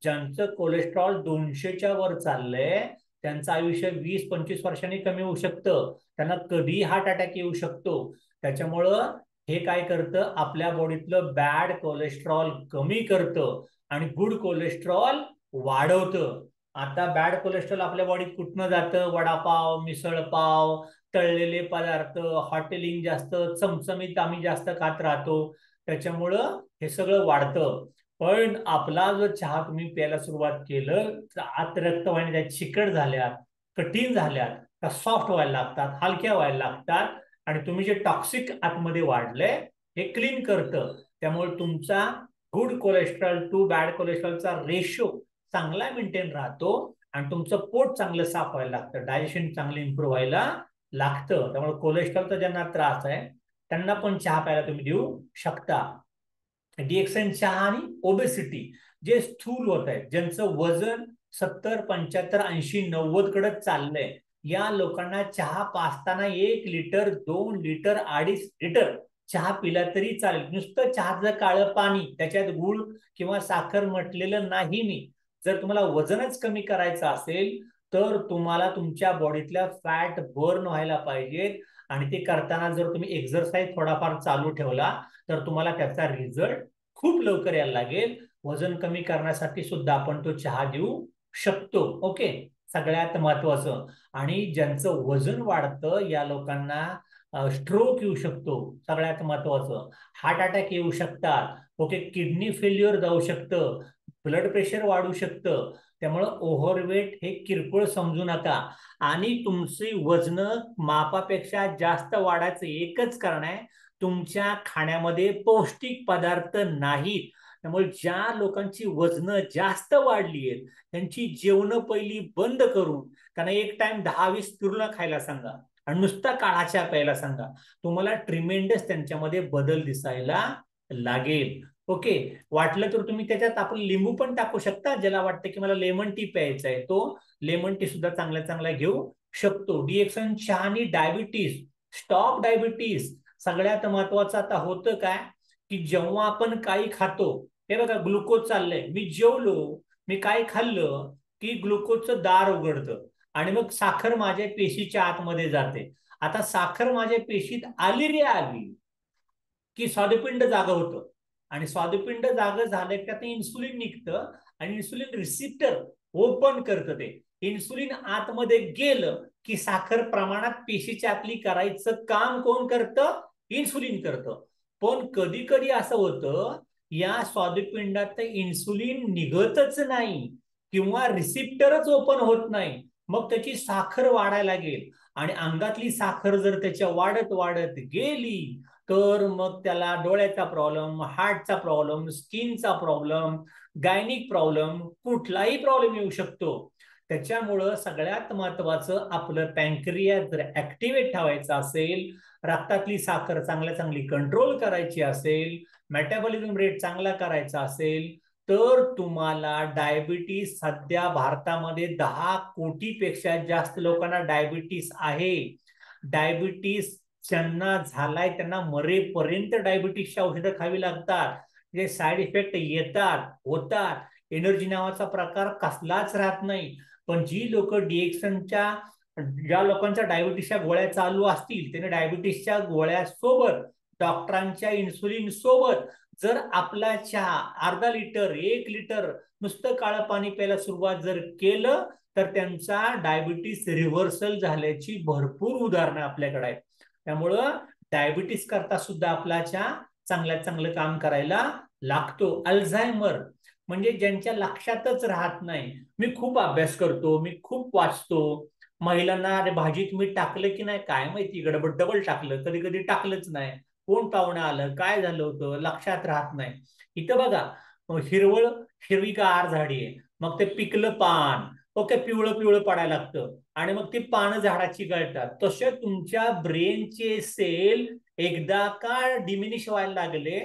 ज्यांचं कोलेस्ट्रॉल 200च्या वर चाललंय त्यांचं आयुष्य 20-25 वर्षांनी कमी होऊ शकतं, त्यांना कधी हार्ट अटॅक येऊ शकतो. त्याच्यामुळं हे काय करतं, आपल्या बॉडीतलं बॅड कोलेस्ट्रॉल कमी करतं आणि गुड कोलेस्ट्रॉल वाढवतं. आता बॅड कोलेस्ट्रॉल आपल्या बॉडीत कुठनं जातं? वडापाव, मिसळपाव, तळलेले पदार्थ, हॉटेलिंग जास्त, चमचमीत आम्ही जास्त खात राहतो, त्याच्यामुळं हे सगळं वाढतं. पण आपला जर चहा तुम्ही प्यायला सुरुवात केलं तर आत रक्तवाहिन्या त्या चिकट झाल्यात, कठीण झाल्यात, त्या सॉफ्ट व्हायला लागतात, हलक्या व्हायला लागतात, आणि तुम्ही जे टॉक्सिक आतमध्ये वाढलंय हे क्लीन करतं. त्यामुळे तुमचा गुड कोलेस्ट्रॉल टू बॅड कोलेस्ट्रॉलचा रेशो चांगला मेंटेन राहतो, आणि तुमचं पोट चांगलं साफ व्हायला लागतं, डायजेशन चांगलं इम्प्रूव्ह व्हायला लागतं. त्यामुळे कोलेस्ट्रॉलचा ज्यांना त्रास आहे त्यांना पण चहा प्यायला तुम्ही देऊ शकता. DXN चहा आणि ओबेसिटी, जे स्थूल होत आहेत, ज्यांचं वजन 70, 75, 80, 90 कडे चाललंय, या लोकांना चहा पाचताना 1 लिटर, 2 लिटर, 2.5 लिटर चहा पिला तरी चालेल. नुसतं चहाचं काळं पाणी, त्याच्यात गुळ किंवा साखर म्हटलेलं नाही मी. जर तुम्हाला वजनच कमी करायचं असेल तर तुम्हाला तुमच्या बॉडीतल्या फॅट बर्न व्हायला पाहिजेत, आणि ते करताना जर तुम्ही एक्सरसाइज थोडाफार चालू ठेवला तर तुम्हाला त्याचा रिझल्ट खूप लवकर यायला लागेल. वजन कमी करण्यासाठी सुद्धा आपण तो चहा देऊ शकतो, ओके, सगळ्यात महत्वाचं. आणि ज्यांचं वजन वाढतं या लोकांना स्ट्रोक येऊ शकतो, सगळ्यात महत्वाचं, हार्ट अटॅक येऊ शकतात, ओके, किडनी फेल्युअर जाऊ शकतं, ब्लड प्रेशर वाढू शकतं. त्यामुळं ओव्हरवेट हे किरकोळ समजू नका. आणि तुमची वजन मापापेक्षा जास्त वाढायचं एकच कारण आहे, तुमच्या खाण्यामध्ये पौष्टिक पदार्थ नाहीत. त्यामुळे ज्या लोकांची वजन जास्त वाढली आहेत त्यांची जेवण पहिली बंद करून त्यांना एक टाइम 10-20 पिरुला खायला सांगा, आणि नुसता काळा चहा प्यायला सांगा, तुम्हाला ट्रिमेंडस त्यांच्यामध्ये बदल दिसायला लागेल. ओके, वाटलं तर तुम्ही त्याच्यात आपण लिंबू पण टाकू शकता, ज्याला वाटतं की मला लेमन टी प्यायचा आहे तो लेमन टी सुद्धा चांगल्या चांगला घेऊ शकतो. DXN चहा आणि डायबिटीस, स्टॉप डायबिटीस, सगळ्यात महत्वाचं आता होतं काय की जेव्हा आपण काही खातो, हे बघा ग्लुकोज चाललंय, मी जेवलो, मी काय खाल्लं की ग्लुकोजचं दार उघडतं, आणि मग साखर माझ्या पेशीच्या आतमध्ये जाते, आता साखर माझ्या पेशीत आली रे आली की स्वादुपिंड जागं होतं आणि स्वादुपिंड जागं झालं की आता इन्सुलिन निघतं आणि इन्सुलिन रिसिप्टर ओपन करतं ते. इन्सुलिन आतमध्ये गेलं की साखर प्रमाणात पेशीच्या आतली करायचं काम कोण करतं? इन्सुलिन करतं. पण कधी कधी असं होतं या स्वादुपिंडात इन्सुलिन निघतच नाही किंवा रिसिप्टरच ओपन होत नाही. मग त्याची साखर वाढायला लागेल आणि अंगातली साखर जर त्याच्या वाढत वाढत गेली तर मग त्याला डोळ्याचा प्रॉब्लेम, हार्टचा प्रॉब्लेम, स्किनचा प्रॉब्लेम, गायनिक प्रॉब्लेम, कुठलाही प्रॉब्लेम येऊ शकतो. त्याच्यामुळं सगळ्यात महत्वाचं आपलं पॅनक्रियास जर ऍक्टिव्हेट ठेवायचं असेल, रक्तातली साखर चांगली कंट्रोल करायची असेल, मेटाबॉलिझम रेट चांगला करायचा असेल, तर तुम्हाला डायबिटीस सध्या भारतामध्ये 10 कोटीपेक्षा जास्त लोकांना डायबिटीस आहे. डायबिटीस ज्यांना झालाय त्यांना मरेपर्यंत डायबिटीसच्या औषधं खावी लागतात. जे साईड इफेक्ट येतात होतात. एनर्जी नावाचा प्रकार कसलाच राहत नाही. पण जी लोक डीएक्सनच्या ज्या लोकांच्या डायबिटीसच्या गोळ्या चालू असतील त्याने डायबिटीसच्या गोळ्यासोबत डॉक्टरांच्या इन्सुलिन सोबत जर आपला चहा अर्धा लिटर 1 लिटर नुसतं काळं पाणी प्यायला सुरुवात जर केलं तर त्यांचा डायबिटीस रिव्हर्सल झाल्याची भरपूर उदाहरणं आपल्याकडे आहेत. त्यामुळं डायबिटीस करता सुद्धा आपला चहा चांगलं काम करायला लागतो. अल्झायमर म्हणजे ज्यांच्या लक्षातच राहत नाही. मी खूप अभ्यास करतो, मी खूप वाचतो. महिलांना अरे भाजीत मीठ टाकलं की नाही काय माहिती, गडबड डबल टाकलं, कधी कधी टाकलंच नाही, कोण पाहुणं आलं काय झालं होतं लक्षात राहत नाही. इथं बघा हिरवीगार झाडी आहे, मग ते पिकलं पान ओके पिवळं पिवळं पडायला लागतं आणि मग ती पानं झाडाची गळतात. तसे तुमच्या ब्रेनचे सेल एकदा का डिमिनिश व्हायला लागले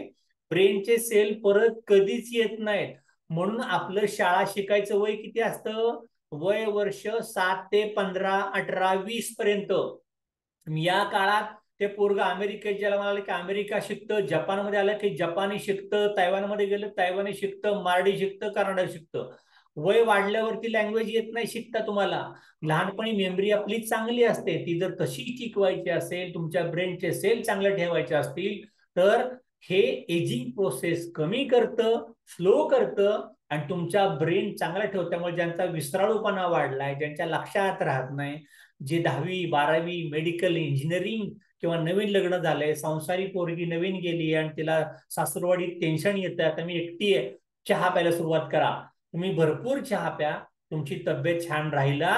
ब्रेनचे सेल परत कधीच येत नाहीत. म्हणून आपलं शाळा शिकायचं वय किती असतं? वय वर्ष 7 ते 15, 18, 20 पर्यंत. या काळात ते पोरग अमेरिकेत ज्याला म्हणाले की अमेरिका शिकतं, जपानमध्ये आलं की जपानी शिकतं, तैवानमध्ये गेलं तैवानी शिकतं, मारडी शिकतं, कन्नड शिकतं. वय वाढल्यावरती लँग्वेज येत नाही शिकता तुम्हाला. लहानपणी मेमरी आपली चांगली असते, ती जर तशी टिकवायची असेल, तुमच्या ब्रेनचे सेल चांगले ठेवायचे असतील तर हे एजिंग प्रोसेस कमी करतं, स्लो करतं आणि तुमचा ब्रेन चांगला ठेवतं. त्यामुळे ज्यांचा विसराळूपणा वाढलाय, ज्यांच्या लक्षात राहत नाही, जे 10वी 12वी मेडिकल इंजिनिअरिंग किंवा नवीन लग्न झालंय, संसारी पोरगी नवीन गेली आणि तिला सासूरवाडीत टेन्शन येतं, आता मी एकटी आहे, चहा प्यायला सुरुवात करा. तुम्ही भरपूर चहा प्या, तुमची तब्येत छान राहायला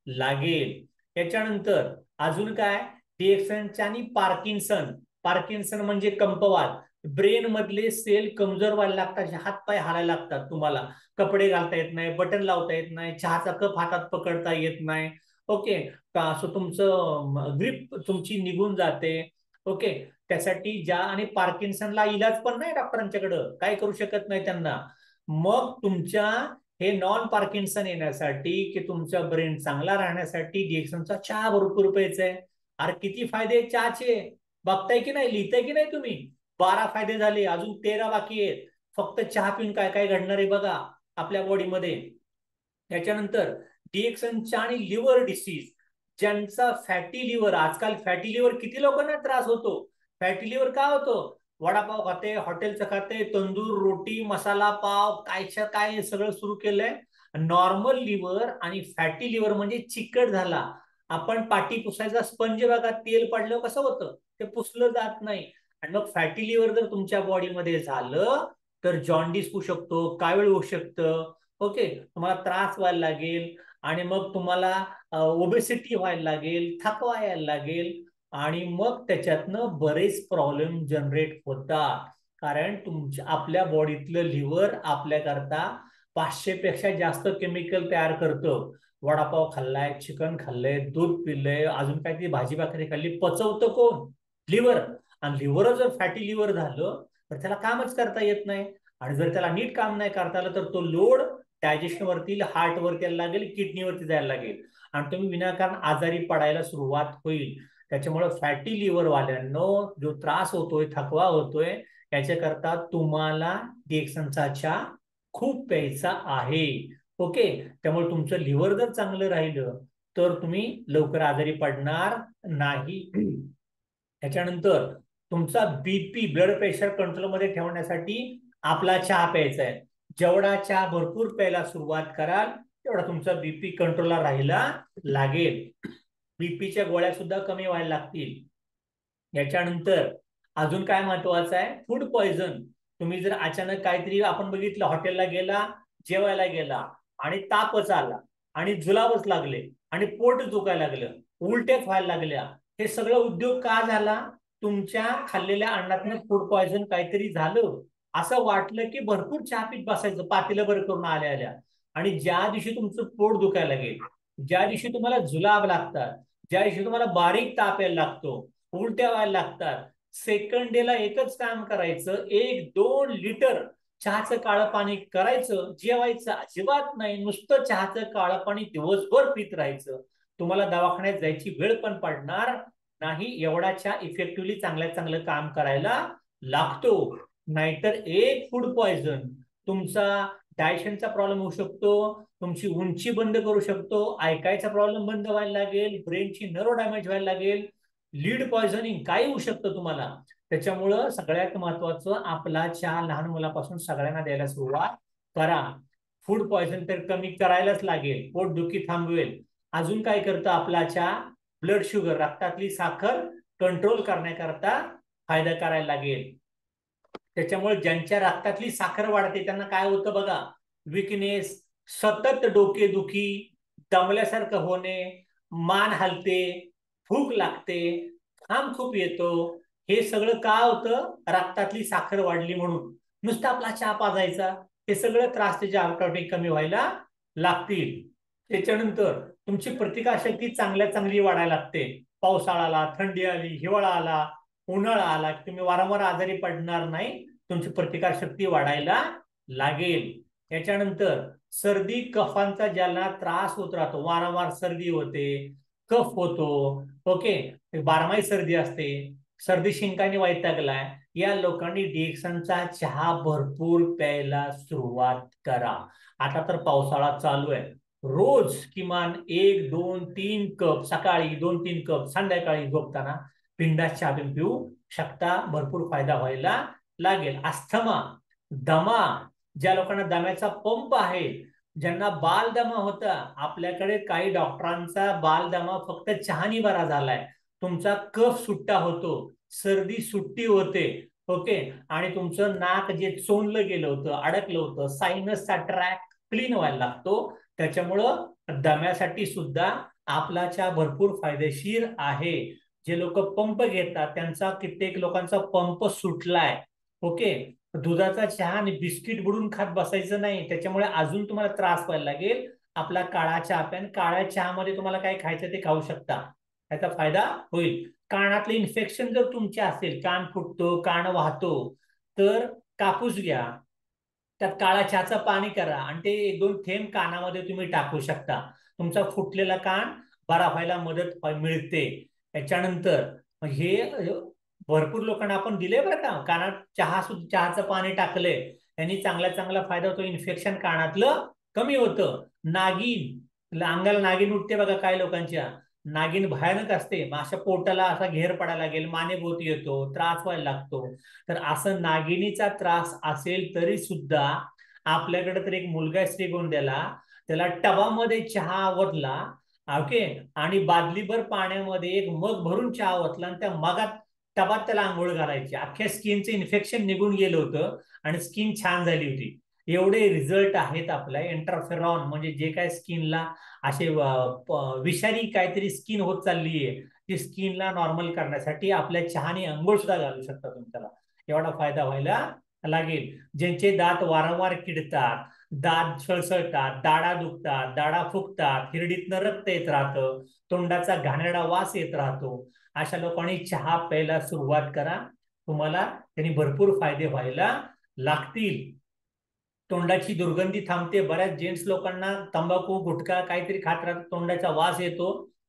लागेल. त्याच्यानंतर अजून काय? डीएक्सनच्या आणि पार्किन्सन. पार्किन्सन म्हणजे कंपवात. ब्रेन मधले सेल कमजोर व्हायला लागतात, हात पाय हालायला लागतात, तुम्हाला कपडे घालता येत नाही, बटन लावता येत नाही, चहाचा कप हातात पकडता येत नाही. ओके का असं तुमचं ग्रिप तुमची निघून जाते. ओके त्यासाठी ज्या आणि पार्किन्सनला इलाज पण नाही डॉक्टरांच्याकडं, काय करू शकत नाही त्यांना. मग तुमच्या हे नॉन पार्किन्सन येण्यासाठी की तुमचा ब्रेन चांगला राहण्यासाठी डीएक्सनचा चहा भरपूर प्यायचा आहे. अरे किती फायदे चहाचे बघताय की नाही, लिहिताय की नाही तुम्ही? 12 फायदे झाले, अजून 13 बाकी आहेत. फक्त चहा पिऊन काय काय घडणार आहे बघा आपल्या बॉडीमध्ये. त्याच्यानंतर डीएक्सनच्या आणि लिव्हर डिसीज, ज्यांचा फॅटी लिव्हर, आजकाल फॅटी लिव्हर किती लोकांना त्रास होतो. फॅटी लिव्हर का होतो? वडापाव खाते, हॉटेलचं खाते, तंदूर रोटी मसाला पाव कायच्या काय सगळं सुरू केलंय. नॉर्मल लिव्हर आणि फॅटी लिव्हर म्हणजे चिकट झाला. आपण पाटी पुसायचा स्पंज बघा, तेल पडलं कसं होतं, ते पुसलं जात नाही. आणि मग फॅटी लिव्हर जर तुमच्या बॉडीमध्ये झालं तर जॉन्डिस होऊ शकतो, कावीळ होऊ शकतं. ओके तुम्हाला त्रास व्हायला लागेल आणि मग तुम्हाला ओबेसिटी व्हायला लागेल, थकवा यायला लागेल आणि मग त्याच्यातनं बरेच प्रॉब्लेम जनरेट होतात. कारण तुमच्या आपल्या बॉडीतलं लिव्हर आपल्याकरता 500 पेक्षा जास्त केमिकल तयार करतं. वडापाव खाल्लाय, चिकन खाल्लंय, दूध पिल्लंय, अजून काहीतरी भाजी भाकरी खाल्ली, पचवतं कोण? लिव्हर. आणि लिव्हर जर फॅटी लिव्हर झालं तर त्याला कामच करता येत नाही. आणि जर त्याला नीट काम नाही करता आलं तर तो लोड डायजेशन वरती, हार्ट वरती यायला लागेल, किडनीवरती जायला लागेल आणि तुम्ही विनाकारण आजारी पडायला सुरुवात होईल. त्याच्यामुळे फॅटी लिव्हर वाल्यांनो जो त्रास होतोय, थकवा होतोय, याच्याकरता तुम्हाला डीएक्सनचा चहा खूप प्यायचा आहे. ओके त्यामुळे तुमचं लिव्हर जर चांगलं राहिलं तर तुम्ही लवकर आजारी पडणार नाही. त्याच्यानंतर तुमचा बीपी ब्लड प्रेशर कंट्रोलमध्ये ठेवण्यासाठी आपला चहा प्यायचा आहे. जेवढा चहा भरपूर प्यायला सुरुवात कराल तेवढा तुमचा बीपी कंट्रोलला राहायला लागेल. बीपीच्या गोळ्या सुद्धा कमी व्हायला लागतील. याच्यानंतर अजून काय महत्वाचं आहे, फूड पॉइझन. तुम्ही जर अचानक काहीतरी, आपण बघितलं हॉटेलला गेला, जेवायला गेला आणि तापच आला आणि जुलाबच लागले आणि पोट दुखायला लागलं, उलट्याच व्हायला लागल्या, हे सगळं उद्योग का झाला? तुमच्या खाल्लेल्या अन्नातनं फूड पॉइझन काहीतरी झालं. असं वाटलं की भरपूर चहा पीत बसायचं पातेलं बरं करून आल्या आल्या. आणि ज्या दिवशी तुमचं पोट दुखायला लागेल, ज्या दिवशी तुम्हाला जुलाब लागतात, ज्या दिवशी तुम्हाला बारीक ताप यायला लागतो, उलट्या व्हायला लागतात, सेकंड डेला एकच काम करायचं, 1-2 लिटर चहाचं काळं पाणी करायचं, जेवायचं अजिबात नाही, नुसतं चहाचं काळं पाणी दिवसभर पित राहायचं. तुम्हाला दवाखान्यात जायची वेळ पण पडणार नाही. एवढा चहा इफेक्टिव्हली चांगलं काम करायला लागतो. नाहीतर एक फूड पॉइझन तुमचा डायजेशनचा प्रॉब्लेम होऊ शकतो, तुमची उंची बंद करू शकतो, ऐकायचा प्रॉब्लेम बंद व्हायला लागेल, ब्रेनची नर्व डॅमेज व्हायला लागेल, लीड पॉइझनिंग काही होऊ शकतं तुम्हाला. त्याच्यामुळं सगळ्यात महत्वाचं, आपला चहा लहान मुलापासून सगळ्यांना द्यायला सुरुवात करा. फूड पॉइझन तर कमी करायलाच लागेल, पोटदुखी थांबवेल. अजून काय करतं आपला चहा? ब्लड शुगर, रक्तातली साखर कंट्रोल करण्याकरता फायदा करायला लागेल. त्याच्यामुळे ज्यांच्या रक्तातली साखर वाढते त्यांना काय होतं बघा, विकनेस, सतत डोकेदुखी, दमल्यासारखं होणे, मान हलते, भूक लागते, घाम खूप येतो. हे सगळं का होतं? रक्तातली साखर वाढली म्हणून. नुसतं आपला चहा पाजायचा, हे सगळं त्रास त्याच्या ऑटोमॅटिक कमी व्हायला लागतील. त्याच्यानंतर तुमची प्रतिकारशक्ती चांगली वाढायला लागते. पावसाळा आला, थंडी आली, हिवाळा आला, उन्हाळा आला, तुम्ही वारंवार आजारी पडणार नाही, तुमची प्रतिकारशक्ती वाढायला लागेल. याच्यानंतर सर्दी कफांचा ज्याला त्रास होत राहतो, वारंवार सर्दी होते, कफ होतो, ओके, बारमाही सर्दी असते, सर्दी शिंकाने वैतागलाय, या लोकांनी डिएक्सनचा चहा भरपूर प्यायला सुरुवात करा. आता तर पावसाळा चालू आहे, रोज किमान 1-2-3 कप सकाळी, 2-3 कप संध्याकाळी झोपताना बिंदास चहा पिऊ शकता. भरपूर फायदा व्हायला लागेल. अस्थमा, दमा, ज्या लोकांना दम्याचा पंप आहे, ज्यांना बालदमा होता, आपल्याकडे काही डॉक्टरांचा बालदमा फक्त चहानी बरा झालाय. तुमचा कफ सुट्टा होतो, सर्दी सुट्टी होते, ओके, आणि तुमचं नाक जे चोंदलं गेलं होतं, अडकलं होतं, सायनसचा ट्रॅक क्लीन व्हायला लागतो. त्याच्यामुळं दम्यासाठी सुद्धा आपला चहा भरपूर फायदेशीर आहे. जे लोक पंप घेतात त्यांचा कित्येक लोकांचा पंप सुटलाय, ओके. दुधाचा चहा आणि बिस्किट बुडून खात बसायचं नाही, त्याच्यामुळे अजून तुम्हाला त्रास व्हायला लागेल. आपला काळा चहा प्या, काळ्या चहामध्ये तुम्हाला काय खायचं ते खाऊ शकता, त्याचा फायदा होईल. कानातले इन्फेक्शन जर तुमचे असेल, कान फुटतो, कान वाहतो, तर कापूस घ्या, त्यात काळा चहाचं पाणी करा आणि ते 1-2 थेंब कानामध्ये तुम्ही टाकू शकता. तुमचा फुटलेला कान बरा व्हायला मदत मिळते. त्याच्यानंतर हे भरपूर लोकांना आपण दिले बरं का, कानात चहाचं पाणी टाकलंय, त्यांनी चांगला फायदा होतो. इन्फेक्शन कानातलं कमी होतं. नागिन, अंगाला नागिन उठते बघा काही लोकांच्या, नागिन भयानक असते, मग अशा पोटाला असा घेर पडायला लागेल, मानेभोवती येतो, त्रास व्हायला लागतो. तर असं नागिनीचा त्रास असेल तरी सुद्धा आपल्याकडे तर एक मुलगा श्रीगोंद्याला, त्याला टबामध्ये चहा ओतला, ओके, आणि बादलीभर पाण्यामध्ये एक मग भरून चहा ओतला आणि त्या मगात टबात त्याला आंघोळ घालायची. अख्ख्या स्किनचं इन्फेक्शन निघून गेलं होतं आणि स्किन छान झाली होती. एवढे रिझल्ट आहेत आपल्या. इंटरफेरॉन म्हणजे जे काय स्किनला असे विषारी काहीतरी स्किन होत चालली आहे, ती स्किनला नॉर्मल करण्यासाठी आपल्या चहाने अंघोळ सुद्धा घालू शकता तुम्ही त्याला. एवढा फायदा व्हायला लागेल. ज्यांचे दात वारंवार किडतात, दात सळसळतात, दाढा दुखतात, दाढा फुगतात, हिरडीतनं रक्त येत राहतं, तोंडाचा घाणेरडा वास येत राहतो, अशा लोकांनी चहा प्यायला सुरुवात करा. तुम्हाला त्यांनी भरपूर फायदे व्हायला लागतील. तोंडाची दुर्गंधी थांबते. बऱ्याच जेंट्स लोकांना तंबाखू गुटखा काहीतरी खात राहतात, तोंडाचा वास येतो,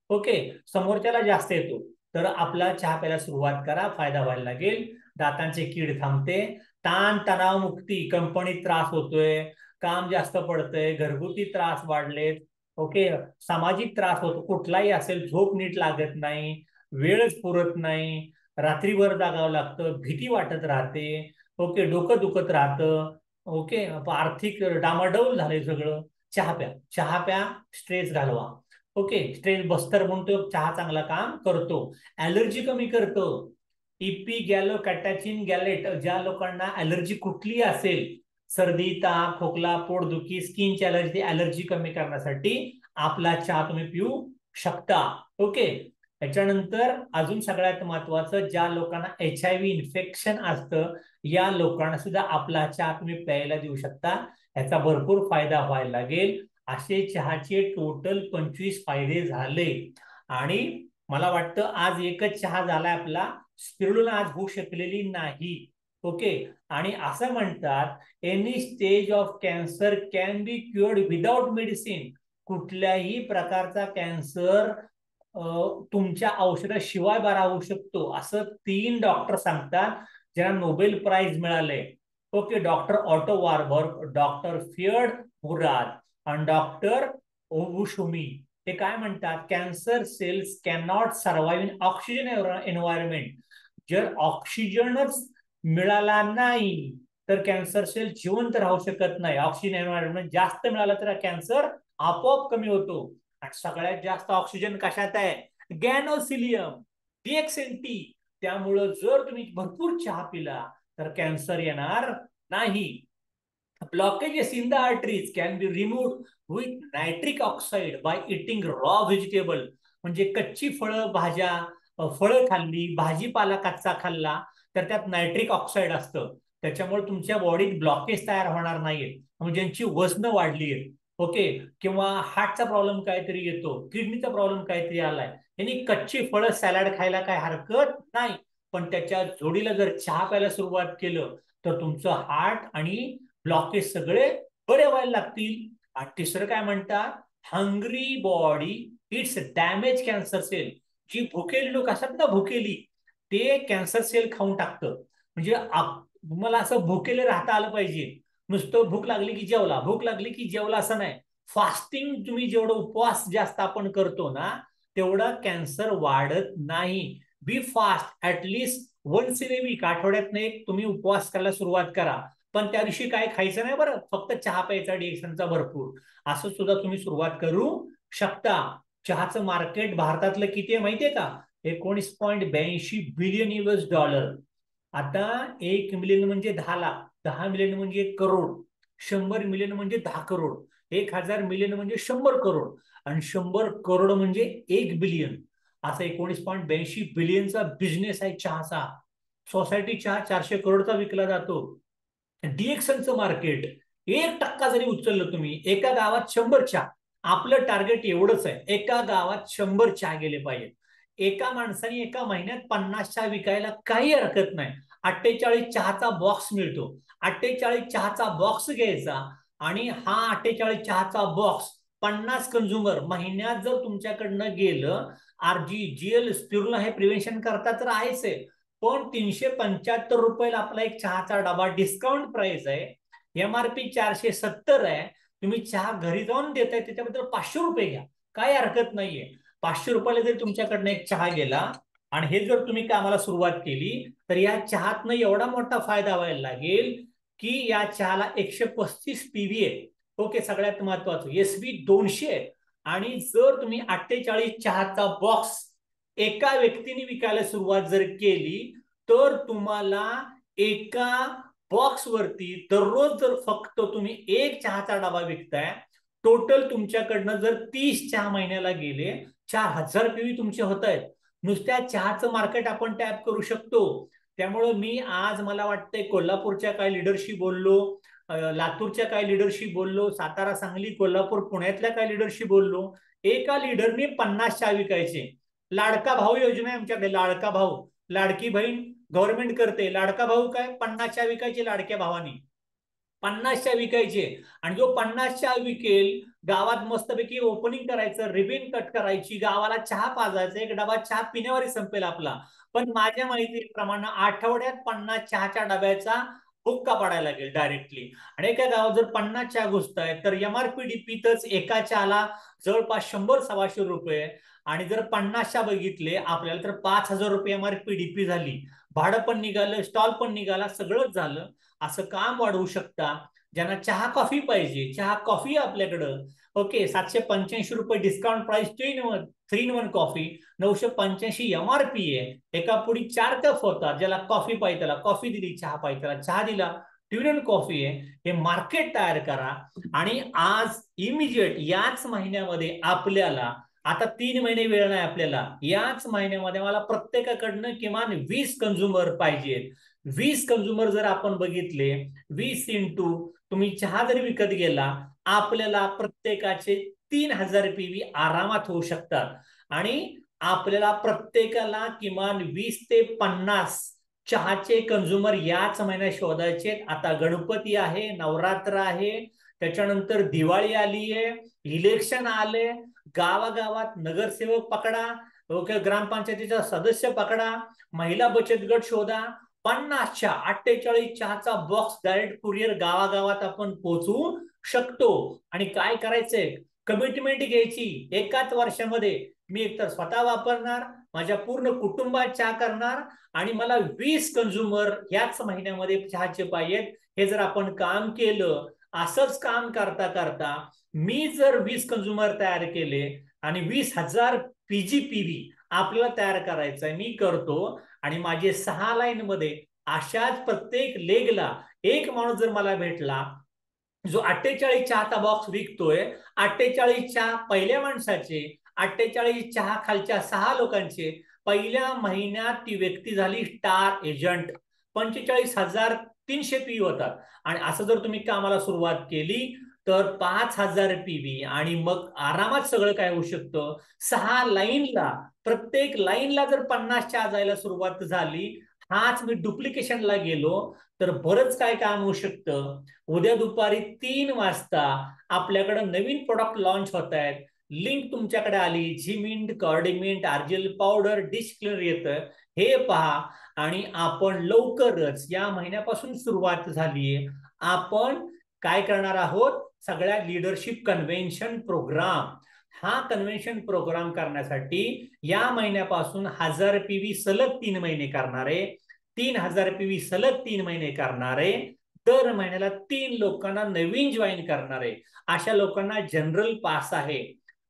ओके, समोरच्याला जास्त येतो. तर आपला चहा प्यायला सुरुवात करा, फायदा व्हायला लागेल. दातांचे कीड थांबते. ताण तणाव मुक्ती, कंपनीत त्रास होतोय, काम जास्त पडतंय, घरगुती त्रास वाढलेत, ओके, सामाजिक त्रास होतो, कुठलाही असेल, झोप नीट लागत नाही, वेळच पुरत नाही, रात्रीभर जागावं लागतं, भीती वाटत राहते, ओके, डोकं दुखत राहतं, ओके, आर्थिक डामाडौल झालंय सगळं. चहा प्या, चहा प्या, स्ट्रेस घालवा. ओके, स्ट्रेस बस्तर म्हणतो, चहा चांगला काम करतो, ऍलर्जी कमी करतो. इपी गॅलो कॅटाचिन गॅलेट, ज्या लोकांना ऍलर्जी कुठली असेल, सर्दी, ताप, खोकला, पोटदुखी, स्किनची ऍलर्जी, ऍलर्जी कमी करण्यासाठी आपला चहा तुम्ही पिऊ शकता. ओके. त्याच्यानंतर अजून सगळ्यात महत्वाचं, ज्या लोकांना HIV इन्फेक्शन असतं, या लोकांना सुद्धा आपला चहा तुम्ही प्यायला देऊ शकता. याचा भरपूर फायदा व्हायला लागेल. असे चहाचे टोटल 25 फायदे झाले. आणि मला वाटतं आज एकच चहा झालाय आपला, स्पिरुलिना आज होऊ शकलेली नाही. ओके. आणि असं म्हणतात, any stage of cancer can be क्युअर्ड without medicine. कुठल्याही प्रकारचा कॅन्सर तुमच्या औषधाशिवाय बरा होऊ शकतो, असं 3 डॉक्टर सांगतात, ज्यांना नोबेल प्राइज मिळाले. Okay, doctor Otto Warburg, doctor Ferid Murad आणि डॉक्टर ओबुशुमी. ते काय म्हणतात, cancer cells can not survive in oxygen environment. जर ऑक्सिजनच मिळाला नाही तर कॅन्सर सेल जिवंत राहू शकत नाही. ऑक्सिजन एन्व्हायरमेंट जास्त मिळाला तर कॅन्सर आपोआप कमी होतो. आणि सगळ्यात जास्त ऑक्सिजन कशात आहे, गॅनोसिलियम, डीएक्सएनटी. त्यामुळं जर तुम्ही भरपूर चहा पिला तर कॅन्सर येणार नाही. Blockages in the arteries can be removed with nitric oxide by eating raw vegetable. म्हणजे कच्ची फळं, भाज्या, फळं खाल्ली, भाजीपाला कच्चा खाल्ला तर त्यात नायट्रिक ऑक्साइड असतं. त्याच्यामुळे तुमच्या बॉडीत ब्लॉकेज तयार होणार नाहीये. म्हणजे ज्यांची वजन वाढली आहे, ओके, किंवा हार्टचा प्रॉब्लेम काहीतरी येतो, किडनीचा प्रॉब्लेम काहीतरी आलाय, यांनी कच्ची फळं सॅलड खायला काय हरकत नाही. पण त्याच्या जोडीला जर चहा प्यायला सुरुवात केलं तर तुमचं हार्ट आणि ब्लॉकेज सगळे बरे व्हायला लागतील. आणि तिसरं काय म्हणतात, hungry body eats damage cancer cell. जी भुकेली लोक असतात ना, भुकेली, ते कॅन्सर सेल खाऊन टाकतं. म्हणजे तुम्हाला असं भुकेले राहता आलं पाहिजे. नुसतं भूक लागली की जेवला, भूक लागली की जेवला असं नाही. फास्टिंग तुम्ही जेवढं उपवास जास्त आपण करतो ना, तेवढा कॅन्सर वाढत नाही. Be fast at least once in a week, आठवड्यात एक तुम्ही उपवास करायला सुरुवात करा. पण त्या दिवशी काय खायचं नाही बरं, फक्त चहा प्यायचा डिएक्शनचा भरपूर. असं सुद्धा तुम्ही सुरुवात करू शकता. चहाचं मार्केट भारतातलं किती आहे माहितीये का, 19.82 बिलियन US$. आता 1 मिलियन म्हणजे 10 लाख, 10 मिलियन म्हणजे 1 करोड, 100 मिलियन म्हणजे 10 करोड, 1000 मिलियन म्हणजे 100 करोड, आणि 100 करोड म्हणजे 1 बिलियन. असा 19.82 बिलियनचा बिझनेस आहे चहाचा. सोसायटी चहा 400 करोडचा विकला जातो. डीएक्सनचं मार्केट 1% जरी उचललं तुम्ही, एका गावात 100 चहा. आपलं टार्गेट एवढंच आहे, एका गावात 100 चहा गेले पाहिजे. एका माणसाने एका महिन्यात 50 चहा विकायला काही हरकत नाही. 48 चहाचा बॉक्स मिळतो. 48 चहाचा बॉक्स घ्यायचा आणि हा 48 चहाचा बॉक्स 50 कंझ्युमर महिन्यात जर तुमच्याकडनं गेलं, RGGL स्पिरुलिना हे प्रिव्हेन्शन करता तर आहेच आहे, पण 375 रुपयाला आपला एक चहाचा डबा डिस्काउंट प्राइस आहे. MRP 470 आहे. तुम्ही चहा घरी जाऊन देताय त्याच्याबद्दल 500 रुपये घ्या, काय हरकत नाहीये. 500 रुपयाला जर तुमच्याकडनं एक चहा गेला आणि हे जर तुम्ही कामाला सुरुवात केली तर या चहातनं एवढा मोठा फायदा व्हायला लागेल की या चहाला 135 PV आहे. ओके, सगळ्यात महत्वाचं SB 200 आहे. आणि जर तुम्ही 48 चहाचा बॉक्स एका व्यक्तीने विकायला सुरुवात जर केली तर तुम्हाला एका बॉक्स वरती दररोज जर फक्त तुम्ही एक चहाचा डबा विकताय, टोटल तुमच्याकडनं जर 30 चहा महिन्याला गेले, 4000 PV तुमचे होत आहेत. नुसत्या चहाचं मार्केट आपण टॅप करू शकतो. त्यामुळं मी आज मला वाटतंय कोल्हापूरच्या काही लिडरशी बोललो, लातूरच्या काही लिडरशी बोललो, सातारा, सांगली, कोल्हापूर, पुण्यातल्या काही लिडरशी बोललो. एका लिडरने 50 चहा विकायचे. लाडका भाऊ योजना आहे आमच्याकडे, लाडका भाऊ, लाडकी बहीण गव्हर्नमेंट करते. लाडका भाऊ काय, 50 चहा विकायचे लाडक्या भावानी, 50 चहा विकायचे. आणि जो 50 चहा विकेल, गावात मस्तपैकी ओपनिंग करायचं, रिबिन कट करायची, गावाला चहा पाजायचा, एक डबा चहा पिण्यावरही संपेल आपला. पण माझ्या माहितीप्रमाणे आठवड्यात 50 चहाच्या डब्याचा हुक्का पाडायला लागेल डायरेक्टली. आणि एका गावात जर 50 चहा घुसत आहेत तर MRPDPतच एका चहाला जवळपास 100-125 रुपये. आणि जर 50 चहा बघितले आपल्याला तर 5,000 रुपये MRPDP झाली. भाडं पण निघालं, स्टॉल पण निघाला, सगळंच झालं. असं काम वाढवू शकता. ज्यांना चहा कॉफी पाहिजे, चहा कॉफी आपल्याकडं ओके 785 रुपये discount price 3 in 1 coffee, 985 MRP आहे. एका पुढी 4 कप होतात. ज्याला कॉफी पाहिजे त्याला कॉफी दिली, चहा पाहिजे त्याला चहा दिला. 2 in 1 कॉफी आहे. हे मार्केट तयार करा. आणि आज इमिजिएट याच महिन्यामध्ये आपल्याला, आता 3 महिने वेळ नाही आपल्याला, याच महिन्यामध्ये मला प्रत्येकाकडनं किमान 20 कंझ्युमर पाहिजेत. 20 कंझ्युमर जर आपण बघितले, 20 इंटू तुम्ही चहा जरी विकत गेला, आपल्याला प्रत्येकाचे 3,000 PV आरामात होऊ शकतात. आणि आपल्याला प्रत्येकाला किमान 20 ते 50 चहाचे कंझ्युमर याच महिन्यात शोधायचे. आता गणपती आहे, नवरात्र आहे, त्याच्यानंतर दिवाळी आली आहे, इलेक्शन आले, गावागावात नगरसेवक पकडा, ओके, ग्रामपंचायतीचा सदस्य पकडा, महिला बचत गट शोधा. 50 चहा, 48 चहाचा बॉक्स डायरेक्ट कुरिअर गावागावात आपण पोहोचवू शकतो. आणि काय करायचंय, कमिटमेंट घ्यायची. एकाच वर्षामध्ये मी एकतर स्वतः वापरणार, माझ्या पूर्ण कुटुंबात चहा करणार, आणि मला 20 कंझ्युमर याच महिन्यामध्ये चहाचे पाहिजेत. हे जर आपण काम केलं, असंच काम करता करता मी जर 20 कंझ्युमर तयार केले आणि 20,000 PGPV आपल्याला तयार करायचंय, मी करतो. आणि माझे 6 लाईन मध्ये अशाच प्रत्येक लेगला एक माणूस जर मला भेटला जो 48 चहाचा बॉक्स विकतोय, 48 चहा पहिल्या माणसाचे, 48 चहा खालच्या 6 लोकांचे, पहिल्या महिन्यात ती व्यक्ती झाली स्टार एजंट. 45,300 PV होतात. आणि असं जर तुम्ही कामाला सुरुवात केली तर 5,000 PV, आणि मग आरामात सगळं काय होऊ शकतं. 6 लाईनला, प्रत्येक लाईनला जर 50 चहा जायला सुरुवात झाली, हाच मी डुप्लिकेशनला गेलो तर बरंच काय काम होऊ शकतं. उद्या दुपारी 3 वाजता आपल्याकडे नवीन प्रोडक्ट लॉन्च होत आहेत. लिंक तुमच्याकडे आली, झिमिंट, कॉर्डिमिंट, आर्जिल पावडर, डिश क्लिनर येतं, हे पहा. आणि आपण लवकरच या महिन्यापासून सुरुवात झालीये, आपण काय करणार आहोत, सगळ्या लीडरशिप कन्व्हेन्शन प्रोग्राम. हा कन्व्हेन्शन प्रोग्राम करण्यासाठी या महिन्यापासून 1,000 PV सलग 3 महिने करणारे, 3,000 PV सलग 3 महिने करणारे, दर महिन्याला 3 लोकांना नवीन जॉईन करणारे, अशा लोकांना जनरल पास आहे.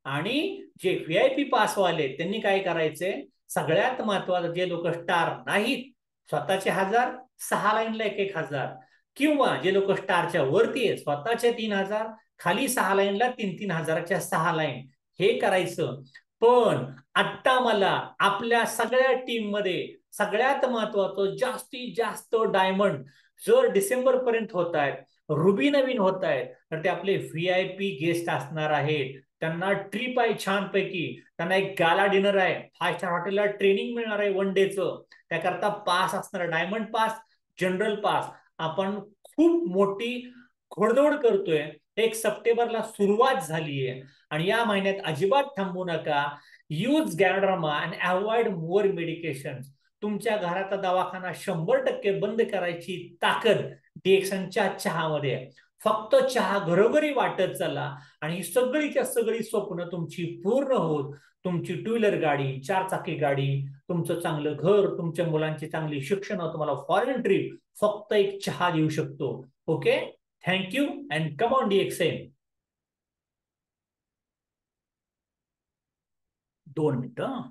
आणि जे VIP पासवाले त्यांनी काय करायचंय, सगळ्यात महत्वाचं, जे लोक स्टार नाहीत, स्वतःचे 1,000, 6 लाईनला 1,000, किंवा जे लोक स्टारच्या वरती आहेत, स्वतःचे 3,000, खाली 6 लाईनला 3,000च्या 6 लाईन, हे करायचं. पण आता मला आपल्या सगळ्या टीम मध्ये सगळ्यात महत्वाचं, जास्तीत जास्त डायमंड जर डिसेंबर पर्यंत होत आहेत, रुबी नवीन होत आहेत, तर ते आपले VIP गेस्ट असणार आहेत. त्यांना ट्रिप आहे छानपैकी, त्यांना एक गाला डिनर आहे, 5 स्टार हॉटेलला ट्रेनिंग मिळणार आहे 1 डेचं, त्याकरता पास असणार, डायमंड पास, जनरल पास. आपण खूप मोठी घोडदौड करतोय. 1 सप्टेंबरला सुरुवात झालीये. आणि या महिन्यात अजिबात थांबू नका. Use ganoderma and avoid more medication. तुमच्या घराचा दवाखाना 100% बंद करायची ताकद DXNच्या चहामध्ये आहे. फक्त चहा घरोघरी वाटत चला, आणि ही सगळीच्या सगळी स्वप्न तुमची पूर्ण होत. तुमची 2 व्हीलर गाडी, 4 चाकी गाडी, तुमचं चांगलं घर, तुमच्या मुलांची चांगली शिक्षण, तुम्हाला फॉरेन ट्रिप, फक्त एक चहा देऊ शकतो. Okay, thank you and come on DXN. 2 मिनिटं.